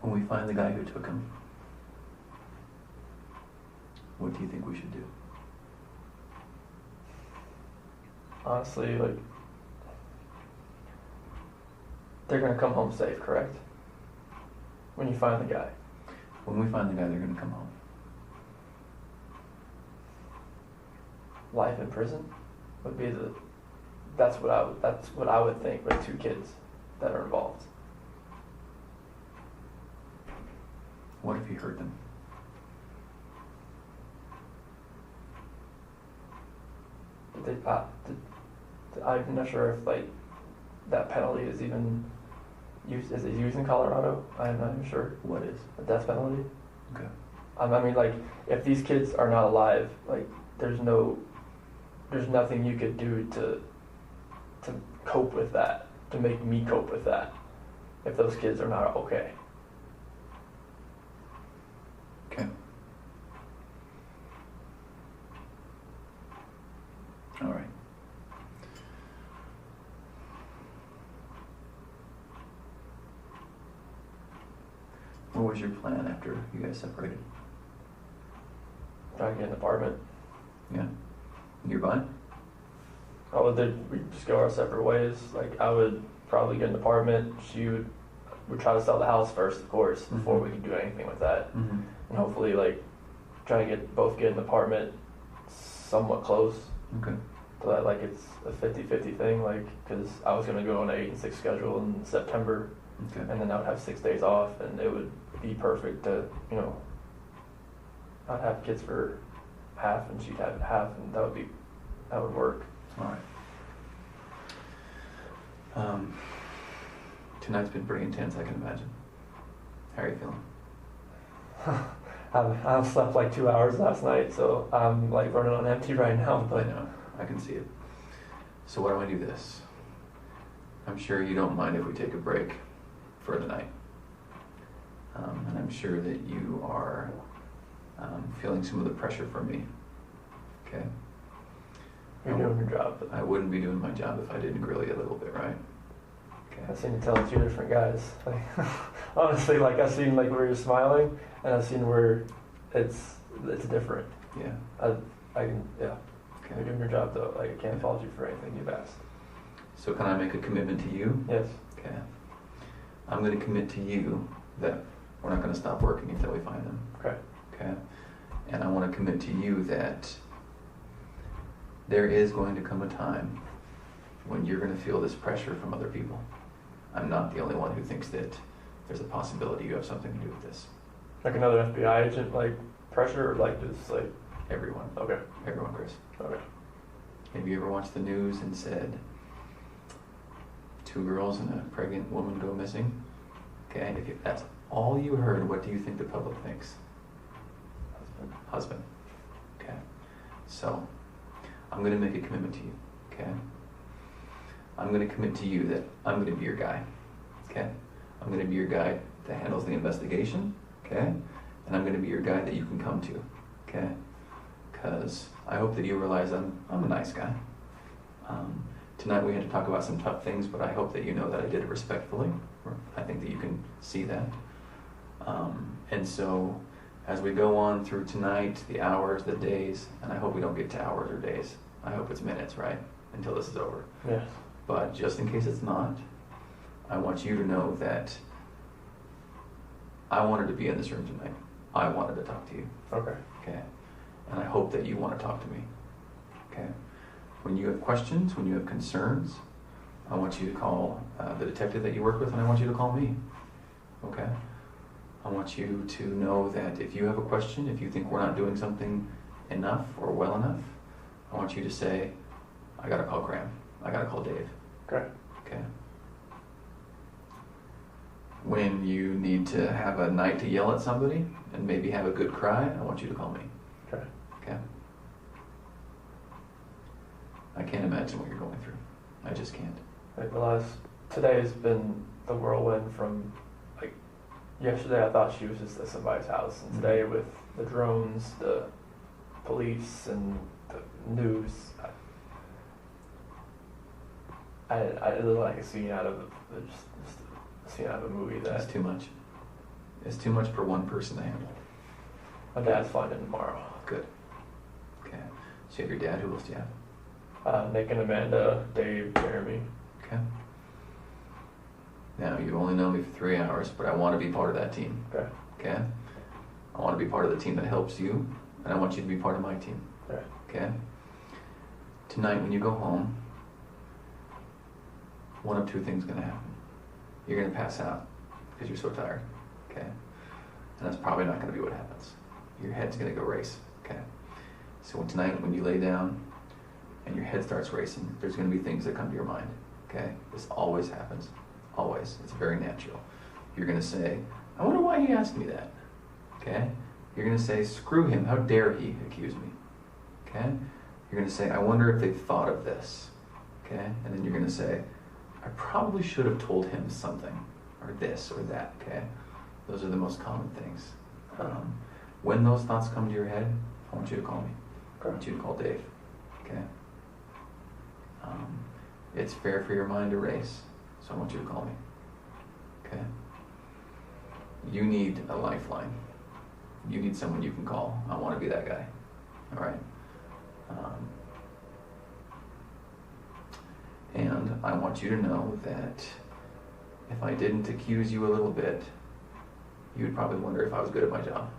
When we find the guy who took him, what do you think we should do? Honestly, like, they're gonna come home safe, correct? When you find the guy. When we find the guy, they're going to come home. Life in prison would be that's what I would think with 2 kids that are involved. What if he hurt them? I'm not sure if like that penalty is even used. Is it used in Colorado? I'm not even sure. What is? A death penalty? Okay. I mean, like, if these kids are not alive, like, there's nothing you could do to cope with that, to make me cope with that, if those kids are not okay. Okay. All right. What was your plan after you guys separated? Try to get an apartment. Yeah. Nearby? We'd just go our separate ways. Like, I would probably get an apartment. She would try to sell the house first, of course, before we could do anything with that. Mm-hmm. And hopefully, like, try to get an apartment somewhat close. Okay. So that, like, it's a 50-50 thing, like, because I was going to go on an 8 and 6 schedule in September, Okay. and then I would have 6 days off, and it would be perfect to, you know, I'd have kids for half, and she'd have half, and that would work. All right. Tonight's been pretty intense, I can imagine. How are you feeling? I slept like 2 hours last night, so I'm like running on empty right now. I But know, I can see it. So why don't we do this? I'm sure you don't mind if we take a break for the night. And I'm sure that you are feeling some of the pressure from me. Okay? you're doing your job. But I wouldn't be doing my job if I didn't grill you a little bit, right? Okay. I've seen you telling 2 different guys. Like, honestly, like I've seen like where you're smiling, and I've seen where it's different. Yeah. I can, yeah. Okay. You're doing your job though. Like I can't fault you for anything you've asked. So can I make a commitment to you? Yes. Okay. I'm going to commit to you that we're not going to stop working until we find them. Okay. Okay. And I want to commit to you that there is going to come a time when you're going to feel this pressure from other people. I'm not the only one who thinks that there's a possibility you have something to do with this. Like another FBI agent, like pressure, or like just like Everyone. okay. Everyone, Chris. Okay. Have you ever watched the news and said 2 girls and a pregnant woman go missing? Okay, if that's all you heard, what do you think the public thinks? Husband. Okay. So, I'm going to make a commitment to you. Okay. I'm going to commit to you that I'm going to be your guy. Okay. I'm going to be your guy that handles the investigation. Okay. And I'm going to be your guy that you can come to. Okay. Because I hope that you realize I'm a nice guy. Tonight we had to talk about some tough things, but I hope that you know that I did it respectfully. I think that you can see that. And so as we go on through tonight, the hours, the days, and I hope we don't get to hours or days. I hope it's minutes, right? Until this is over. Yes. But just in case it's not, I want you to know that I wanted to be in this room tonight. I wanted to talk to you. Okay. Okay. And I hope that you want to talk to me. Okay. When you have questions, when you have concerns, I want you to call the detective that you work with, and I want you to call me. Okay? I want you to know that if you have a question, if you think we're not doing something enough or well enough, I want you to say, I gotta call Graham. I gotta call Dave. Okay. Okay? When you need to have a night to yell at somebody and maybe have a good cry, I want you to call me. Okay. Okay? I can't imagine what you're going through. I just can't. Like today's been the whirlwind from, like, yesterday I thought she was just at somebody's house, and today with the drones, the police, and the news, it looked like a scene out of just a scene out of a movie. That's That too much. It's too much for one person to handle. my dad's finding tomorrow. Good. Okay. So you have your dad. Who else do you have? Nick and Amanda, Dave, Jeremy. Okay. Now, you only know me for 3 hours, but I want to be part of that team. Okay. Okay? I want to be part of the team that helps you, and I want you to be part of my team. Okay. Okay? Tonight, when you go home, one of 2 things is going to happen. You're going to pass out because you're so tired. Okay? And that's probably not going to be what happens. Your head's going to go race. Okay? So tonight, when you lay down and your head starts racing, there's going to be things that come to your mind. Okay? This always happens. Always. It's very natural. You're going to say, I wonder why he asked me that. Okay? You're going to say, screw him. How dare he accuse me? Okay? You're going to say, I wonder if they thought of this. Okay? And then you're going to say, I probably should have told him something, or this, or that. Okay? Those are the most common things. When those thoughts come to your head, I want you to call me. I want you to call Dave. Okay? It's fair for your mind to race, so I want you to call me. Okay? You need a lifeline. You need someone you can call. I want to be that guy. All right? And I want want you to know that if I didn't accuse you a little bit, you would probably wonder if I was good at my job.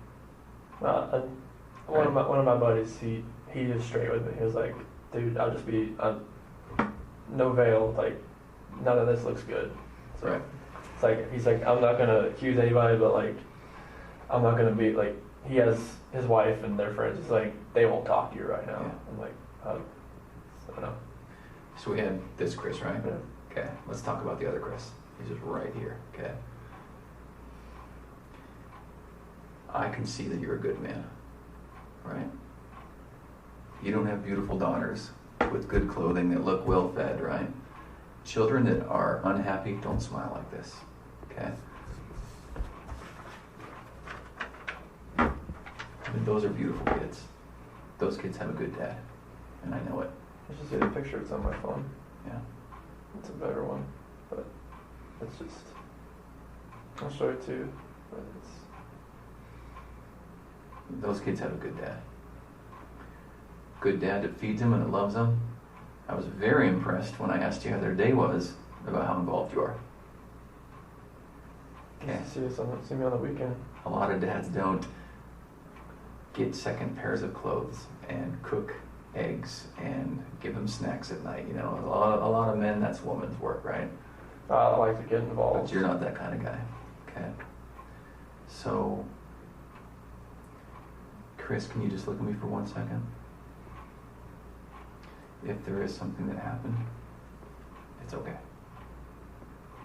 One of my buddies, he was straight with me. He was like, dude, I'll just be no veil, like none of this looks good. So Right. it's like he's like, I'm not gonna accuse anybody, but like I'm not gonna be like, he has his wife and their friends. He's like, they won't talk to you right now. Yeah. I'm like, I don't know. So we had this Chris, right? Yeah. Okay, let's talk about the other Chris. He's just right here, okay? I can see that you're a good man, right? You don't have beautiful daughters with good clothing that look well fed, right? Children that are unhappy don't smile like this, okay? I mean, those are beautiful kids. Those kids have a good dad, and I know it. I should see the picture. It's on my phone. Yeah. It's a better one, but it's just, I'll show it too, but it's, Those kids have a good dad. Good dad that feeds them and that loves them. I was very impressed when I asked you how their day was about how involved you are. Okay. see me on the weekend. A lot of dads don't get second pairs of clothes and cook eggs and give them snacks at night. You know, a lot of men, that's woman's work, right? I like to get involved. But you're not that kind of guy, okay? So, Chris, can you just look at me for 1 second? If there is something that happened, it's okay.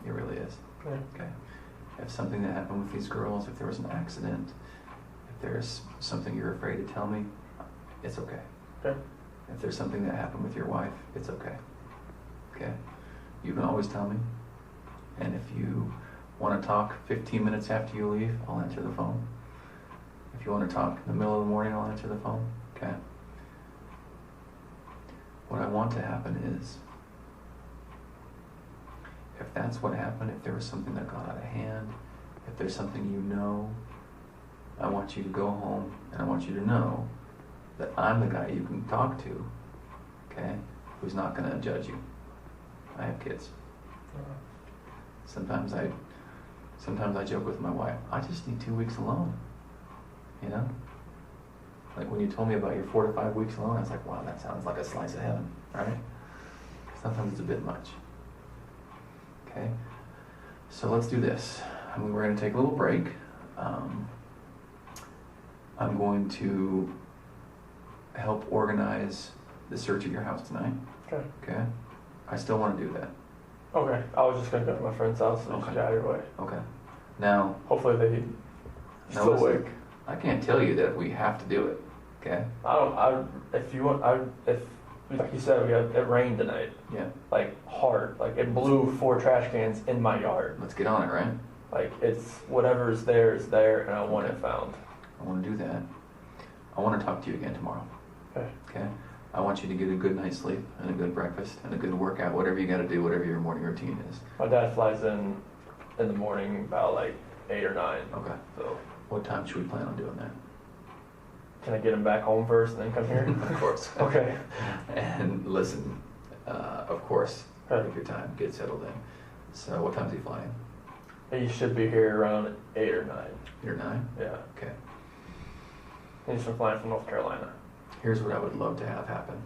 It really is. Yeah. Okay. If something that happened with these girls, if there was an accident, if there's something you're afraid to tell me, it's okay. Okay. If there's something that happened with your wife, it's okay. Okay? You can always tell me. And if you want to talk 15 minutes after you leave, I'll answer the phone. If you want to talk in the middle of the morning, I'll answer the phone. Okay? What I want to happen is, if that's what happened, if there was something that got out of hand, if there's something you know, I want you to go home and I want you to know that I'm the guy you can talk to, okay, who's not going to judge you. I have kids. Sometimes I joke with my wife, I just need 2 weeks alone, you know? Like when you told me about your 4 to 5 weeks alone, I was like, wow, that sounds like a slice of heaven, right? Sometimes it's a bit much. Okay, so let's do this. We're going to take a little break. I'm going to help organize the search at your house tonight. Okay. Okay? I still want to do that. Okay. I was just gonna go to my friend's house and just get out of your way. Okay. Now, hopefully they still listen, awake. I can't tell you that we have to do it. Okay? If you want, if like you said, it rained tonight. Yeah. Like hard. Like it blew 4 trash cans in my yard. Let's get on it, right? Like it's whatever's there is there, and I want it found. I want to do that. I want to talk to you again tomorrow. Okay. Okay? I want you to get a good night's sleep and a good breakfast and a good workout, whatever you got to do, whatever your morning routine is. My dad flies in the morning about like 8 or 9. Okay. So what time should we plan on doing that? can I get him back home first and then come here? Of course. Okay. And listen, of course, Okay. take your time, get settled in. So what time is he flying? He should be here around 8 or 9. 8 or 9? Yeah. Okay. He's flying from North Carolina. Here's what I would love to have happen.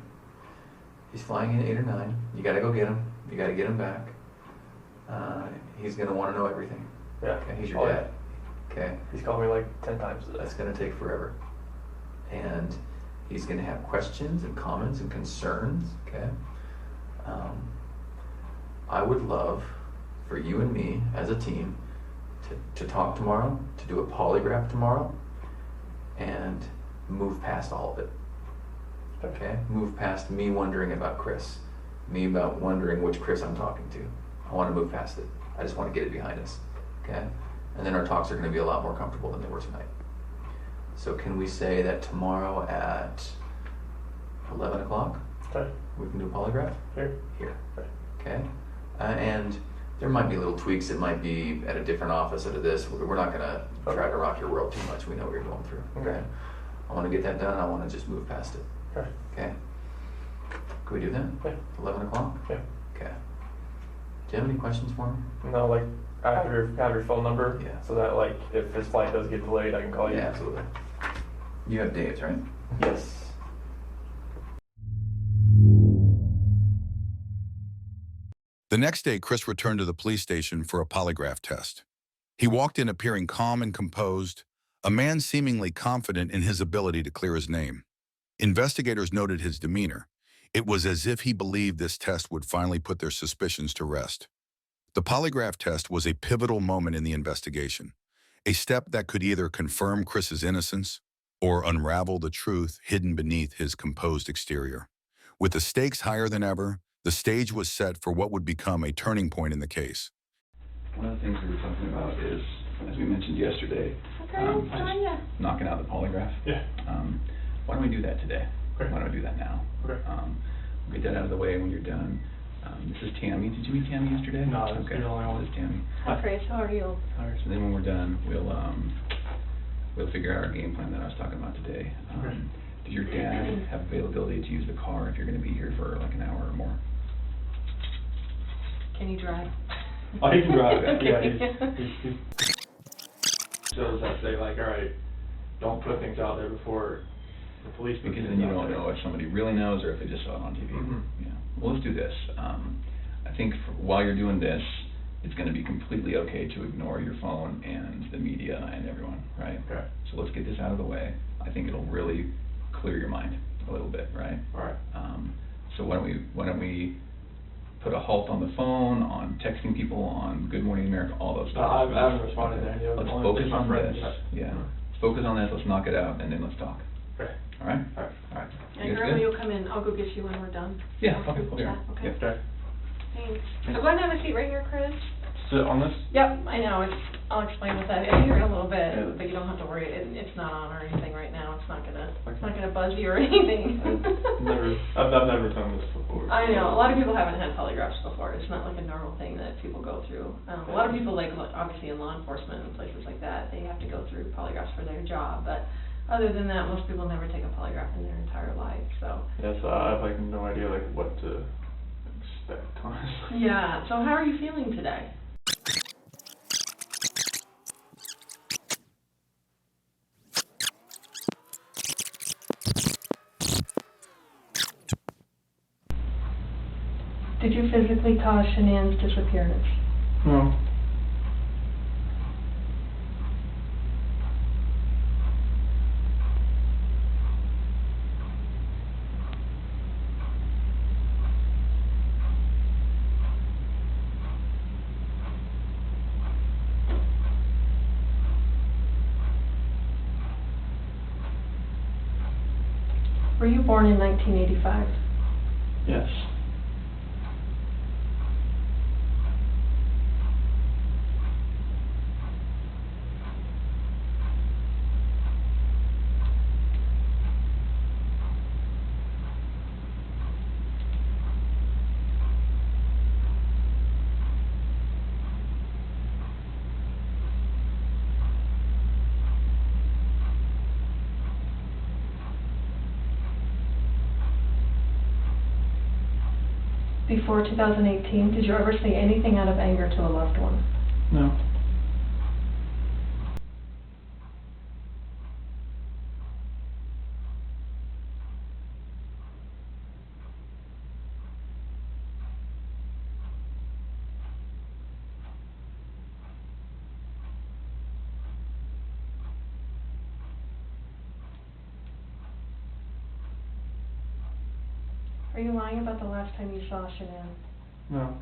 He's flying in 8 or 9. You got to go get him. You got to get him back. He's going to want to know everything. Yeah. Okay, he's your dad. Yeah. Okay. He's called me like 10 times today. That's going to take forever. And he's going to have questions and comments and concerns. Okay. I would love for you and me as a team to talk tomorrow, to do a polygraph tomorrow, and move past all of it. Okay? Move past me wondering about Chris, me about wondering which Chris I'm talking to. I want to move past it. I just want to get it behind us. Okay? And then our talks are going to be a lot more comfortable than they were tonight. So can we say that tomorrow at 11 o'clock Okay. we can do a polygraph? Here. Here. Okay? And there might be little tweaks. It might be at a different office out of this. We're not going to try to rock your world too much. We know what you're going through. Okay? I want to get that done. I want to just move past it. Okay. Okay? Can we do that? Yeah. 11 o'clock? Yeah. Okay. you have any questions for me? No, like I have your phone number. Yeah. So that like if his flight does get delayed, I can call you. Yeah, absolutely. You have Dave's, right? Yes. The next day, Chris returned to the police station for a polygraph test. He walked in appearing calm and composed, a man seemingly confident in his ability to clear his name. Investigators noted his demeanor. It was as if he believed this test would finally put their suspicions to rest. The polygraph test was a pivotal moment in the investigation, a step that could either confirm Chris's innocence or unravel the truth hidden beneath his composed exterior. With the stakes higher than ever, the stage was set for what would become a turning point in the case. One of the things we were talking about is, as we mentioned yesterday, just knocking out the polygraph. Yeah. Why don't we do that today? Okay. Why don't we do that now? Okay. We'll get that out of the way when you're done. This is Tammy. Did you meet Tammy yesterday? No, that's okay. the only one. This is Tammy. Hi, Chris. How are you? All right. So then when we're done, we'll figure out our game plan that I was talking about today. Okay. Does your dad have availability to use the car if you're going to be here for like an hour or more? Can you drive? Oh, he can drive. Okay. Yeah, he's shows that say like, all right, don't put things out there before the police. Because then you don't know if somebody really knows or if they just saw it on TV. Mm-hmm. Yeah. Well, let's do this. I think while you're doing this, it's going to be completely okay to ignore your phone and the media and everyone, right? Okay. So let's get this out of the way. I think it'll really clear your mind a little bit, right? All right. So why don't we put a halt on the phone, on texting people, on Good Morning America, all those stuff. I haven't responded there. Yeah, Let's only focus thing my on friend this. said. Yeah. Let's focus on this. Let's knock it out, and then let's talk. Okay. All right? All right. All right. And You guys normally good? you'll come in. I'll go get you when we're done. Yeah, okay, cool. Yeah, okay. Yep. Okay. Thanks. So go ahead and have a seat right here, Chris. Sit on this. Yep, I know. I'll explain what that is here in a little bit, but you don't have to worry. It's not on or anything right now. It's not gonna buzz you or anything. I've never done this before. I know. A lot of people haven't had polygraphs before. It's not like a normal thing that people go through. A lot of people, like obviously in law enforcement and places like that, they have to go through polygraphs for their job. But other than that, most people never take a polygraph in their entire life. So. Yeah, so I have like no idea like what to expect, honestly. Yeah. So how are you feeling today? Did you physically cause Shanann's disappearance? No. Were you born in 1985? Yes. Before 2018, did you ever say anything out of anger to a loved one? No. Are you lying about the last time you saw Shanann? No.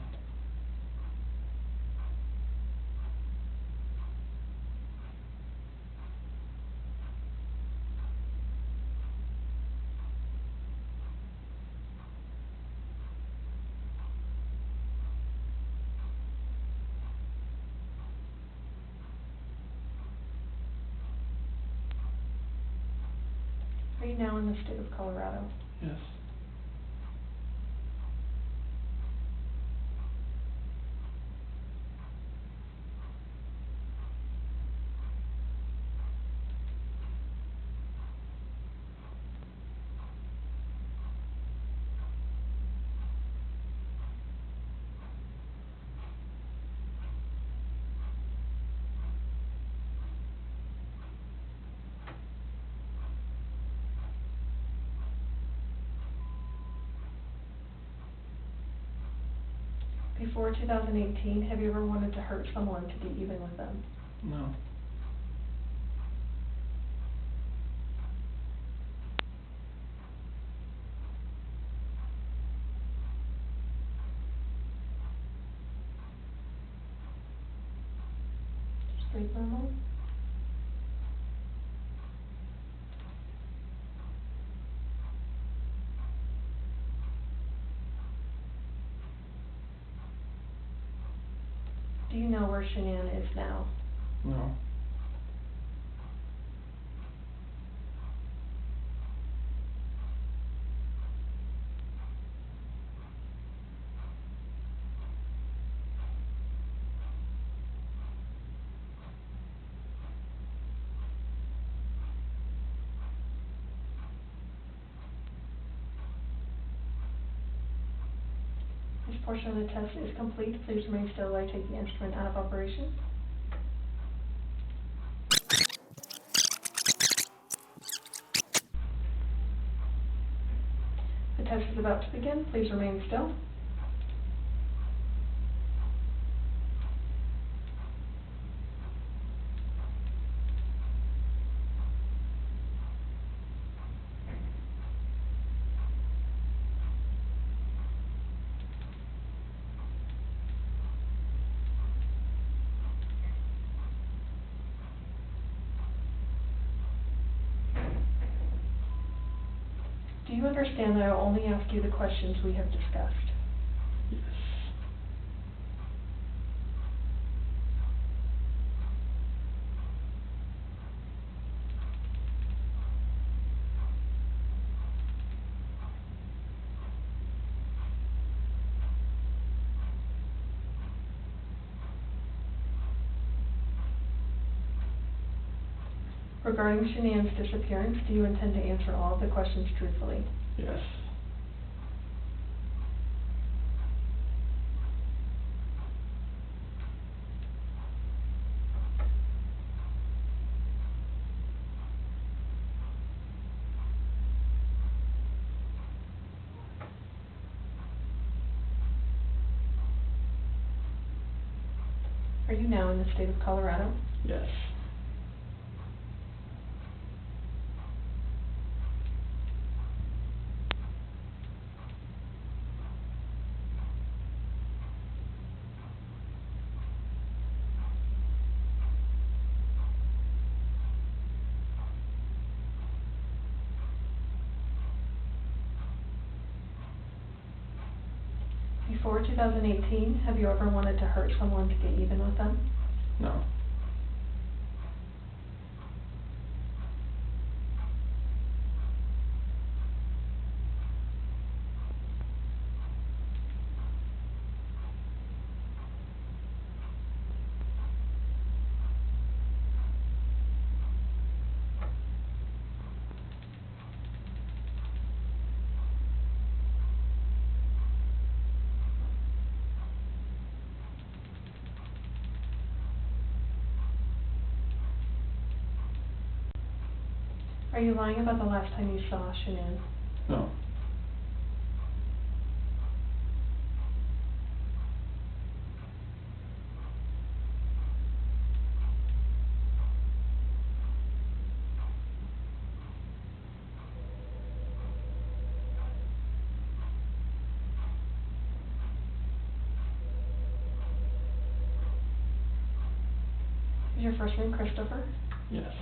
Are you now in the state of Colorado? Yes. Before 2018, have you ever wanted to hurt someone to get even with them? No. Just breathe normal. Do you know where Shanann is now? No. This portion of the test is complete. Please remain still while I take the instrument out of operation. The test is about to begin. Please remain still. Do you understand that I will only ask you the questions we have discussed? Yes. Regarding Shanann's disappearance, do you intend to answer all of the questions truthfully? Yes. Are you now in the state of Colorado? Yes. Before 2018, have you ever wanted to hurt someone to get even with them? No. Are you lying about the last time you saw Shanann? No. Is your first name Christopher? Yes.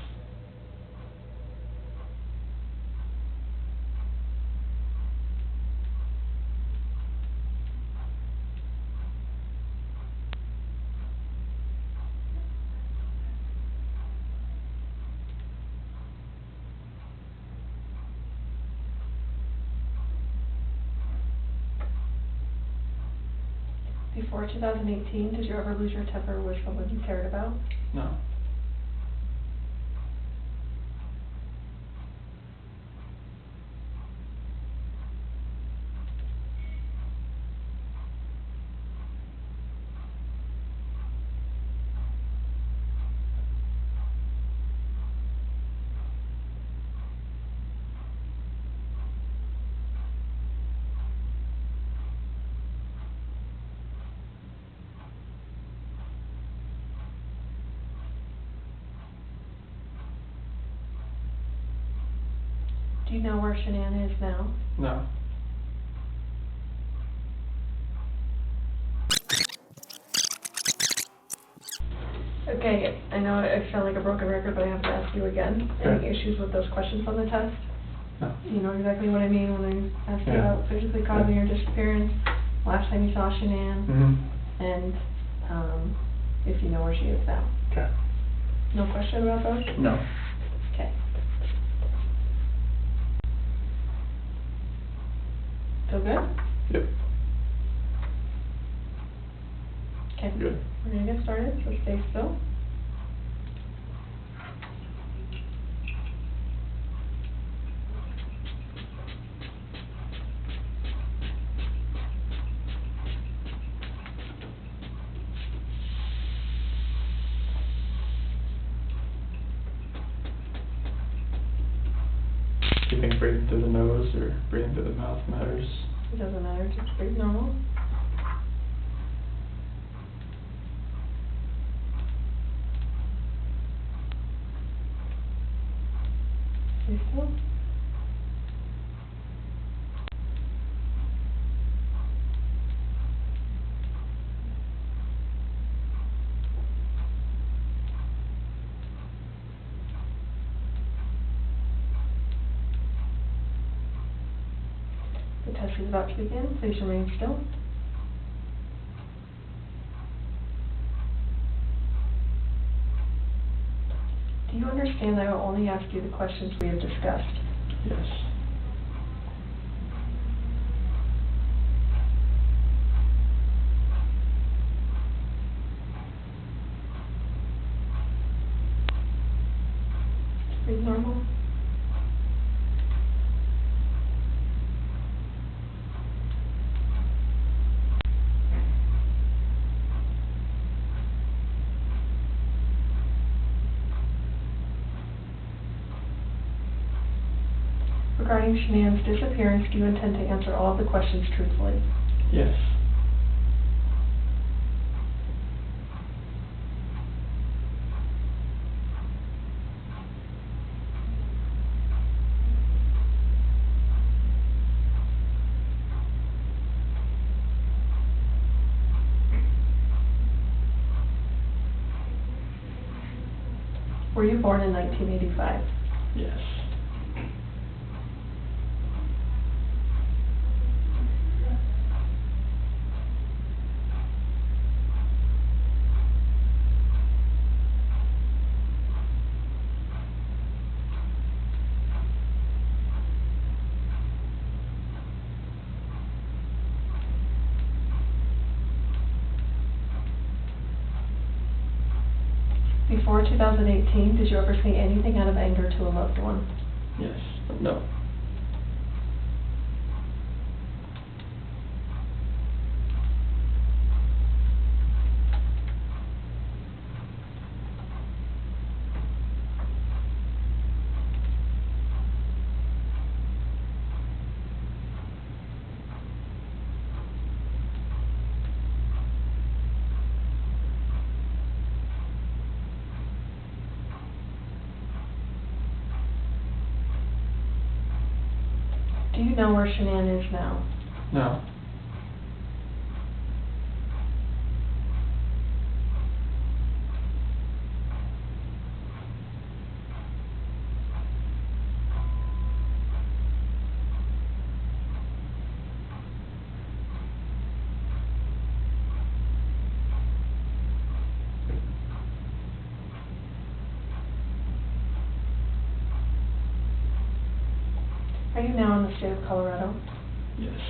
Before 2018, did you ever lose your temper with someone you cared about? No. you know where Shanann is now? No. Okay, I know I sound like a broken record, but I have to ask you again. Any issues with those questions on the test? No. You know exactly what I mean when I ask you Yeah. about physically causing your disappearance, last time you saw Shanann, Mm-hmm. and if you know where she is now. Okay. No question about those? No. Okay. Feel good? Yep. Okay. Good. We're gonna get started, so stay still. Do you think breathing through the nose or breathing through the mouth matters? It doesn't matter, just breathe normal. Stay still. The test is about to begin. Please remain still. Do you understand I will only ask you the questions we have discussed? Yes. Breathe normal. Regarding Shanann's disappearance, do you intend to answer all of the questions truthfully? Yes. Were you born in 1985? Yes. Before 2018, did you ever say anything out of anger to a loved one? Yes. No. Do you know where Shanann is now? No. Are you now in the state of Colorado? Yes.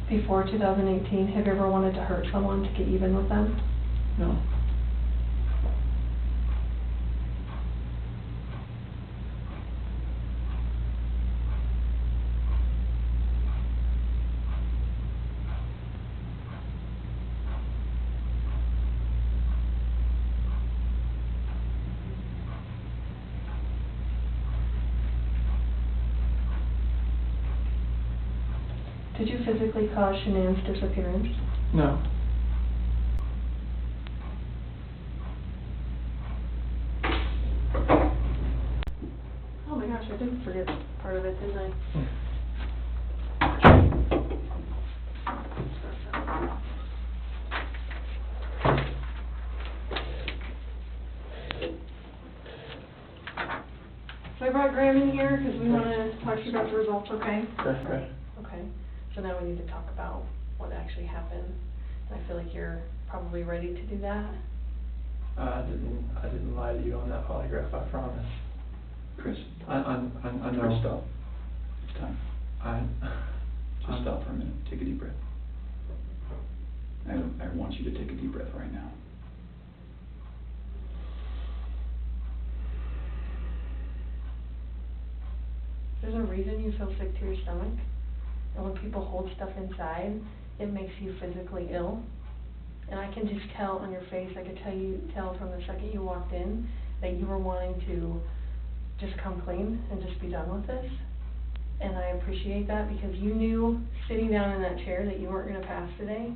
Before 2018, have you ever wanted to hurt someone to get even with them? No. Did you physically cause Shanann's disappearance? No. Oh my gosh, I did forget part of it, didn't I? So I brought Graham in here because we want to talk to you about the results, okay? Okay. Okay. So now we need to talk about what actually happened. And I feel like you're probably ready to do that. I didn't lie to you on that polygraph, I promise. Chris, I know. Chris, stop. It's time. Just I'm- stop for a minute. Take a deep breath. I want you to take a deep breath right now. There's a reason you feel sick to your stomach. And when people hold stuff inside, it makes you physically ill. And I can just tell on your face, I could tell from the second you walked in that you were wanting to just come clean and just be done with this. And I appreciate that because you knew sitting down in that chair that you weren't going to pass today.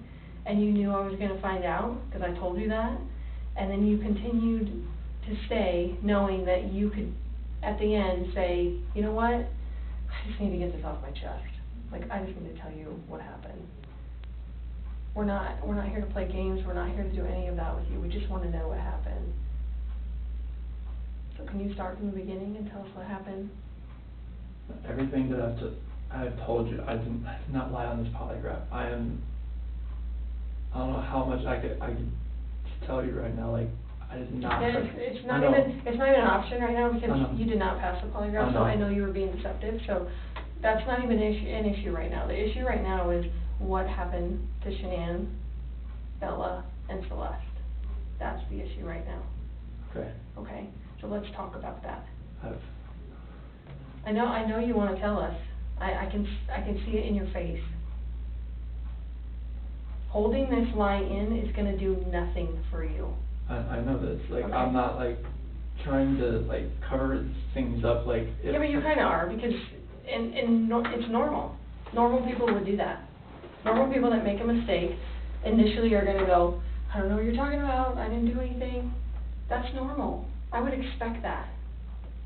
And you knew I was going to find out because I told you that. And then you continued to stay knowing that you could, at the end, say, you know what, I just need to get this off my chest. Like, I just need to tell you what happened. We're not here to play games. We're not here to do any of that with you. We just want to know what happened. So can you start from the beginning and tell us what happened? Everything that I've told you, I did not lie on this polygraph. I don't know how much I could tell you right now. Like, I did not. Yeah, it's not even an option right now because you did not pass the polygraph. So I know you were being deceptive. So that's not even an issue right now. The issue right now is what happened to Shanann, Bella, and Celeste. That's the issue right now. Okay. Okay. So let's talk about that. I've I know you want to tell us. I can see it in your face. Holding this lie in is going to do nothing for you. I know this. Like, Okay. I'm not like trying to like cover things up. Like. Yeah, but you kind of are because it's normal. Normal people would do that. Normal people that make a mistake initially are going to go, I don't know what you're talking about. I didn't do anything. That's normal. I would expect that.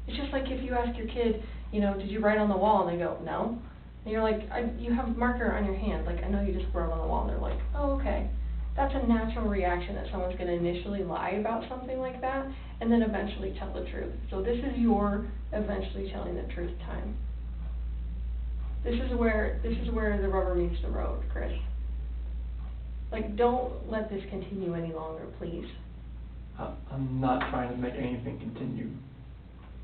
It's just like if you ask your kid, you know, did you write on the wall? And they go, no. And you're like, you have a marker on your hand. Like, I know you just wrote on the wall. And they're like, oh, okay. That's a natural reaction that someone's going to initially lie about something like that and then eventually tell the truth. So this is your eventually telling the truth time. This is where the rubber meets the road, Chris. Like, don't let this continue any longer, please. I'm not trying to make anything continue.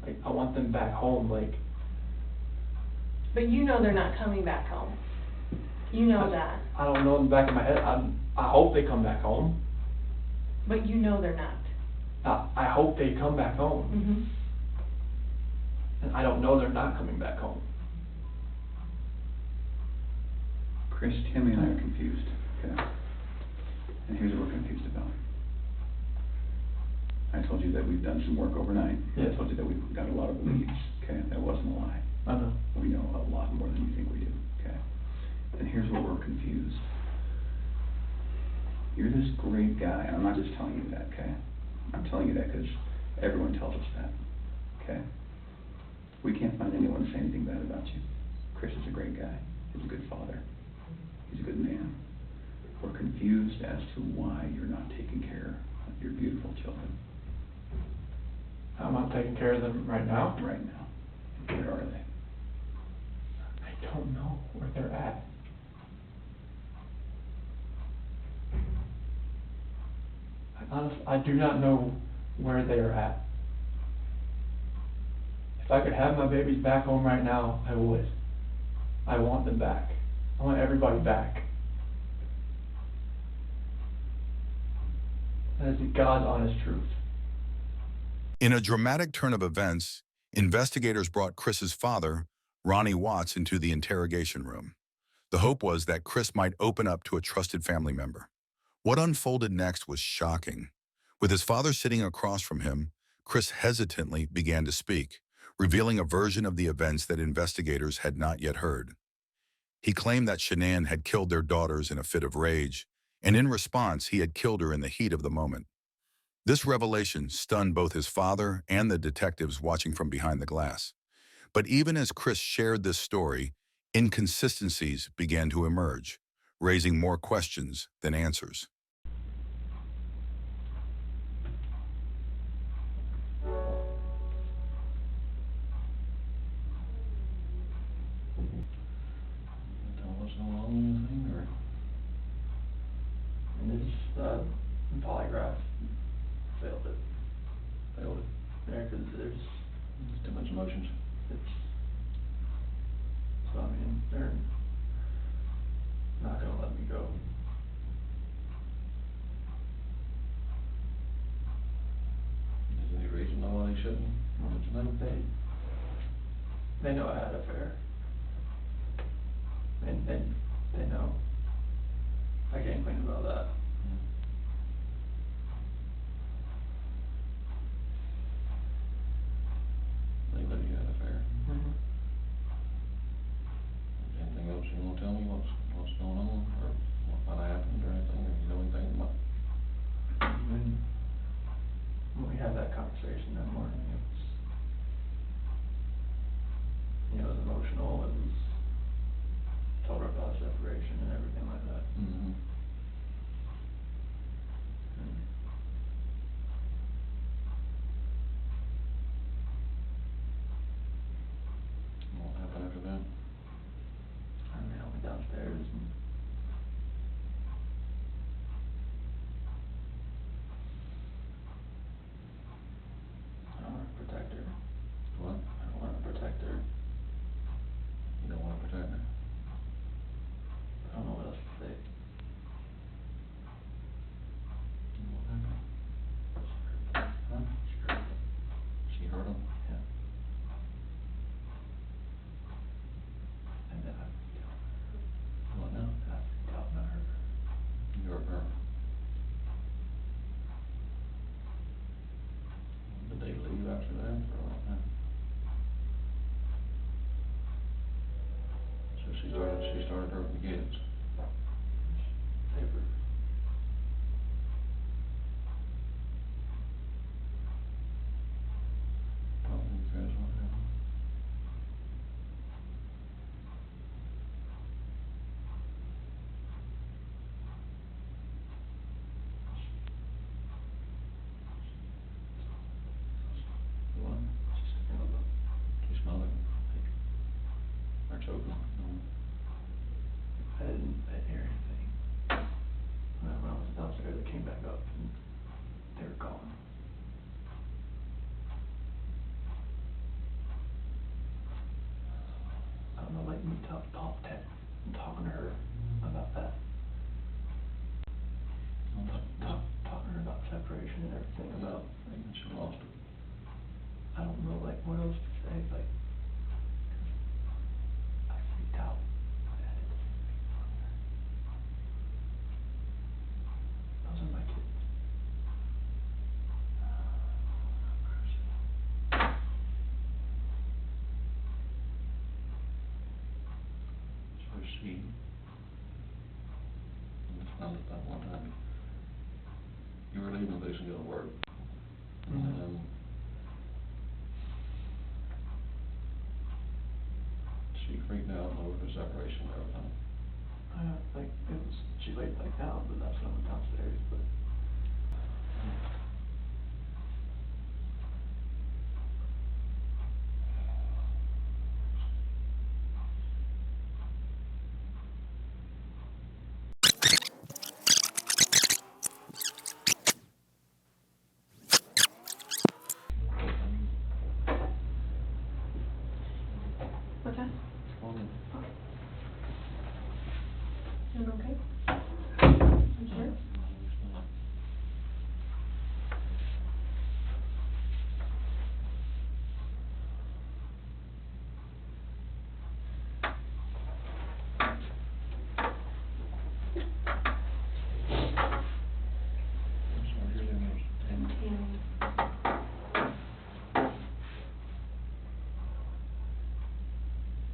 Like, I want them back home, like. But you know they're not coming back home. You know that. I don't know in the back of my head. I hope they come back home. But you know they're not. I hope they come back home. Mm-hmm. And I don't know they're not coming back home. Chris, Tammy and I are confused, okay? And here's what we're confused about. I told you that we've done some work overnight. Yeah. I told you that we've got a lot of leads, okay? That wasn't a lie. I know. We know a lot more than you think we do, okay? And here's where we're confused. You're this great guy, and I'm not just telling you that, okay? I'm telling you that because everyone tells us that, okay? We can't find anyone to say anything bad about you. Chris is a great guy. He's a good father. He's a good man. We're confused as to why you're not taking care of your beautiful children. I'm not taking care of them right now. Right now. Where are they? I don't know where they're at. Honestly, I do not know where they are at. If I could have my babies back home right now, I would. I want them back. I want everybody back. That is the God's honest truth. In a dramatic turn of events, investigators brought Chris's father, Ronnie Watts, into the interrogation room. The hope was that Chris might open up to a trusted family member. What unfolded next was shocking. With his father sitting across from him, Chris hesitantly began to speak, revealing a version of the events that investigators had not yet heard. He claimed that Shanann had killed their daughters in a fit of rage, and in response, he had killed her in the heat of the moment. This revelation stunned both his father and the detectives watching from behind the glass. But even as Chris shared this story, inconsistencies began to emerge, raising more questions than answers. Polygraph failed it. Yeah, because there's too much emotions. So I mean, they're not gonna let me go. Is there any reason why they shouldn't? They know I had an affair. And they know. I can't complain about that. They know you had an affair. Mm-hmm. Anything else you wanna tell me, what's going on, or what might have happened, or anything, or you know anything about? When we had that conversation that morning, it was, it was emotional. It was, told her about separation and everything like that. Mm-hmm. What happened after that? I mean, I went downstairs and I don't want to protect her. What? I don't want to protect her. You don't wanna protect her? I don't know what else to say. What happened? Huh? She hurt him? Yeah. And then I What now? freaked out and I hurt her. You hurt her? Did they leave after that, or what happened? So she started hurting the kids? They were. Tell me, Chris, what happened? What? She smothered him? Or choked him? No. I didn't hear anything. When I was downstairs, I came back up and they were gone. I don't know, like me talking to her about that. Talking to her about separation and everything, about, And she lost it. I don't know, like, what else to say, like, 'cause I freaked out. I had it. Those are my kids. So she, it's not that one time, you were leaving this and go to work, and she freaked out over the separation and everything. Like, it was, she laid back down, but that's when I went downstairs, but. What's that? You okay? I'm sure.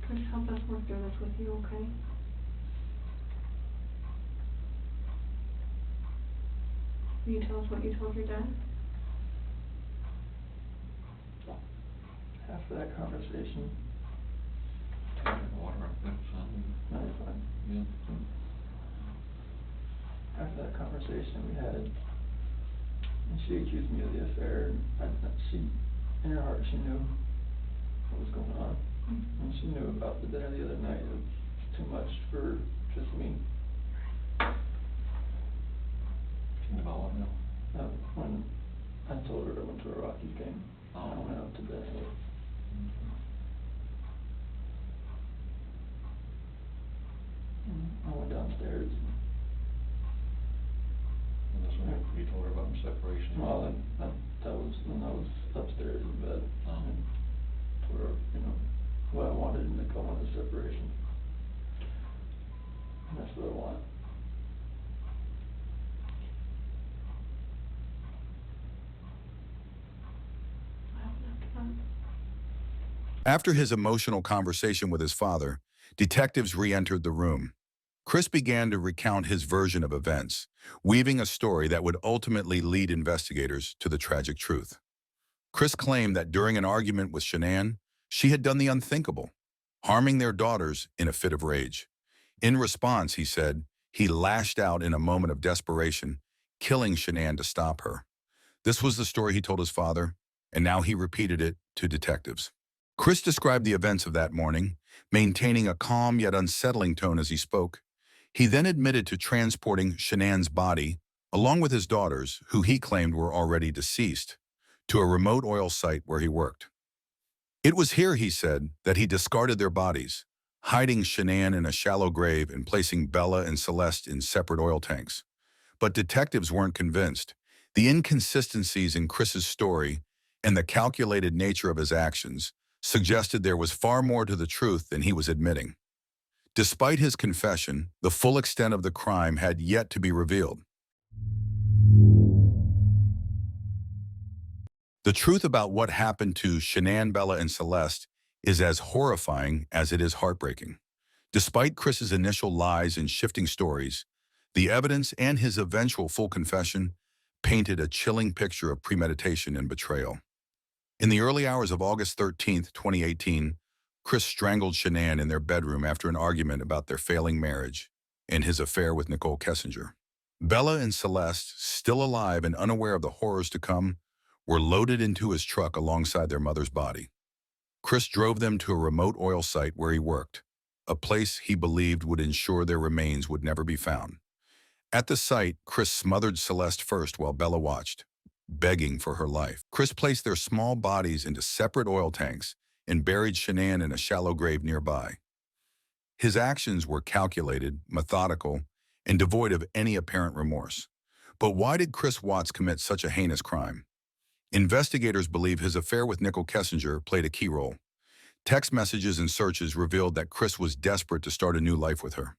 Can I just help us work through this with you, okay? Can you tell us what you told your dad? After that conversation, Water up there, son. no, you're fine. Yeah. After that conversation we had, and she accused me of the affair, and she, in her heart, she knew what was going on. And she knew about the dinner the other night. It was too much for just me. She knew about what now? When I told her I went to a Rockies game, I went out to dinner. I went downstairs. And that's when you told her about the separation? Well, that was when I was upstairs in bed. And told her, what I wanted, and I wanted a separation. And that's what I want. After his emotional conversation with his father, detectives re-entered the room. Chris began to recount his version of events, weaving a story that would ultimately lead investigators to the tragic truth. Chris claimed that during an argument with Shanann, she had done the unthinkable, harming their daughters in a fit of rage. In response, he said, he lashed out in a moment of desperation, killing Shanann to stop her. This was the story he told his father, and now he repeated it to detectives. Chris described the events of that morning, maintaining a calm yet unsettling tone as he spoke. He then admitted to transporting Shanann's body, along with his daughters, who he claimed were already deceased, to a remote oil site where he worked. It was here, he said, that he discarded their bodies, hiding Shanann in a shallow grave and placing Bella and Celeste in separate oil tanks. But detectives weren't convinced. The inconsistencies in Chris's story and the calculated nature of his actions suggested there was far more to the truth than he was admitting. Despite his confession, the full extent of the crime had yet to be revealed. The truth about what happened to Shanann, Bella, and Celeste is as horrifying as it is heartbreaking. Despite Chris's initial lies and shifting stories, the evidence and his eventual full confession painted a chilling picture of premeditation and betrayal. In the early hours of August 13, 2018, Chris strangled Shanann in their bedroom after an argument about their failing marriage and his affair with Nicole Kessinger. Bella and Celeste, still alive and unaware of the horrors to come, were loaded into his truck alongside their mother's body. Chris drove them to a remote oil site where he worked, a place he believed would ensure their remains would never be found. At the site, Chris smothered Celeste first while Bella watched, begging for her life. Chris placed their small bodies into separate oil tanks and buried Shanann in a shallow grave nearby. His actions were calculated, methodical, and devoid of any apparent remorse. But why did Chris Watts commit such a heinous crime? Investigators believe his affair with Nicole Kessinger played a key role. Text messages and searches revealed that Chris was desperate to start a new life with her.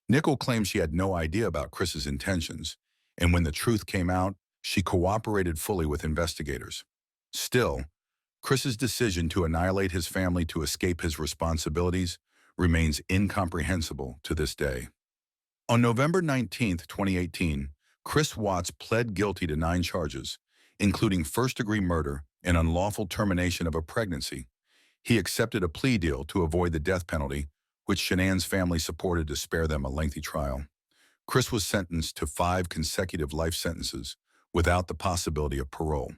Nicole claimed she had no idea about Chris's intentions, and when the truth came out, she cooperated fully with investigators. Still, Chris's decision to annihilate his family to escape his responsibilities remains incomprehensible to this day. On November 19, 2018, Chris Watts pled guilty to 9 charges, including first-degree murder and unlawful termination of a pregnancy. He accepted a plea deal to avoid the death penalty, which Shanann's family supported to spare them a lengthy trial. Chris was sentenced to 5 consecutive life sentences without the possibility of parole,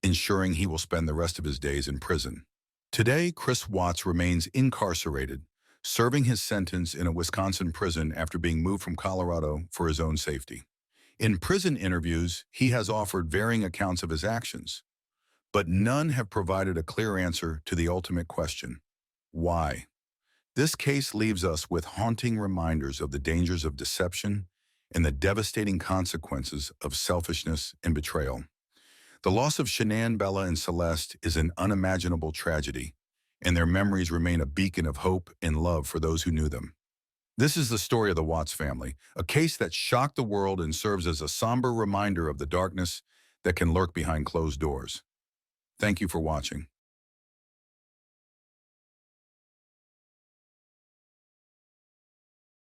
ensuring he will spend the rest of his days in prison. Today, Chris Watts remains incarcerated, serving his sentence in a Wisconsin prison after being moved from Colorado for his own safety. In prison interviews, he has offered varying accounts of his actions, but none have provided a clear answer to the ultimate question: why? This case leaves us with haunting reminders of the dangers of deception and the devastating consequences of selfishness and betrayal. The loss of Shanann, Bella, and Celeste is an unimaginable tragedy, and their memories remain a beacon of hope and love for those who knew them. This is the story of the Watts family, a case that shocked the world and serves as a somber reminder of the darkness that can lurk behind closed doors. Thank you for watching.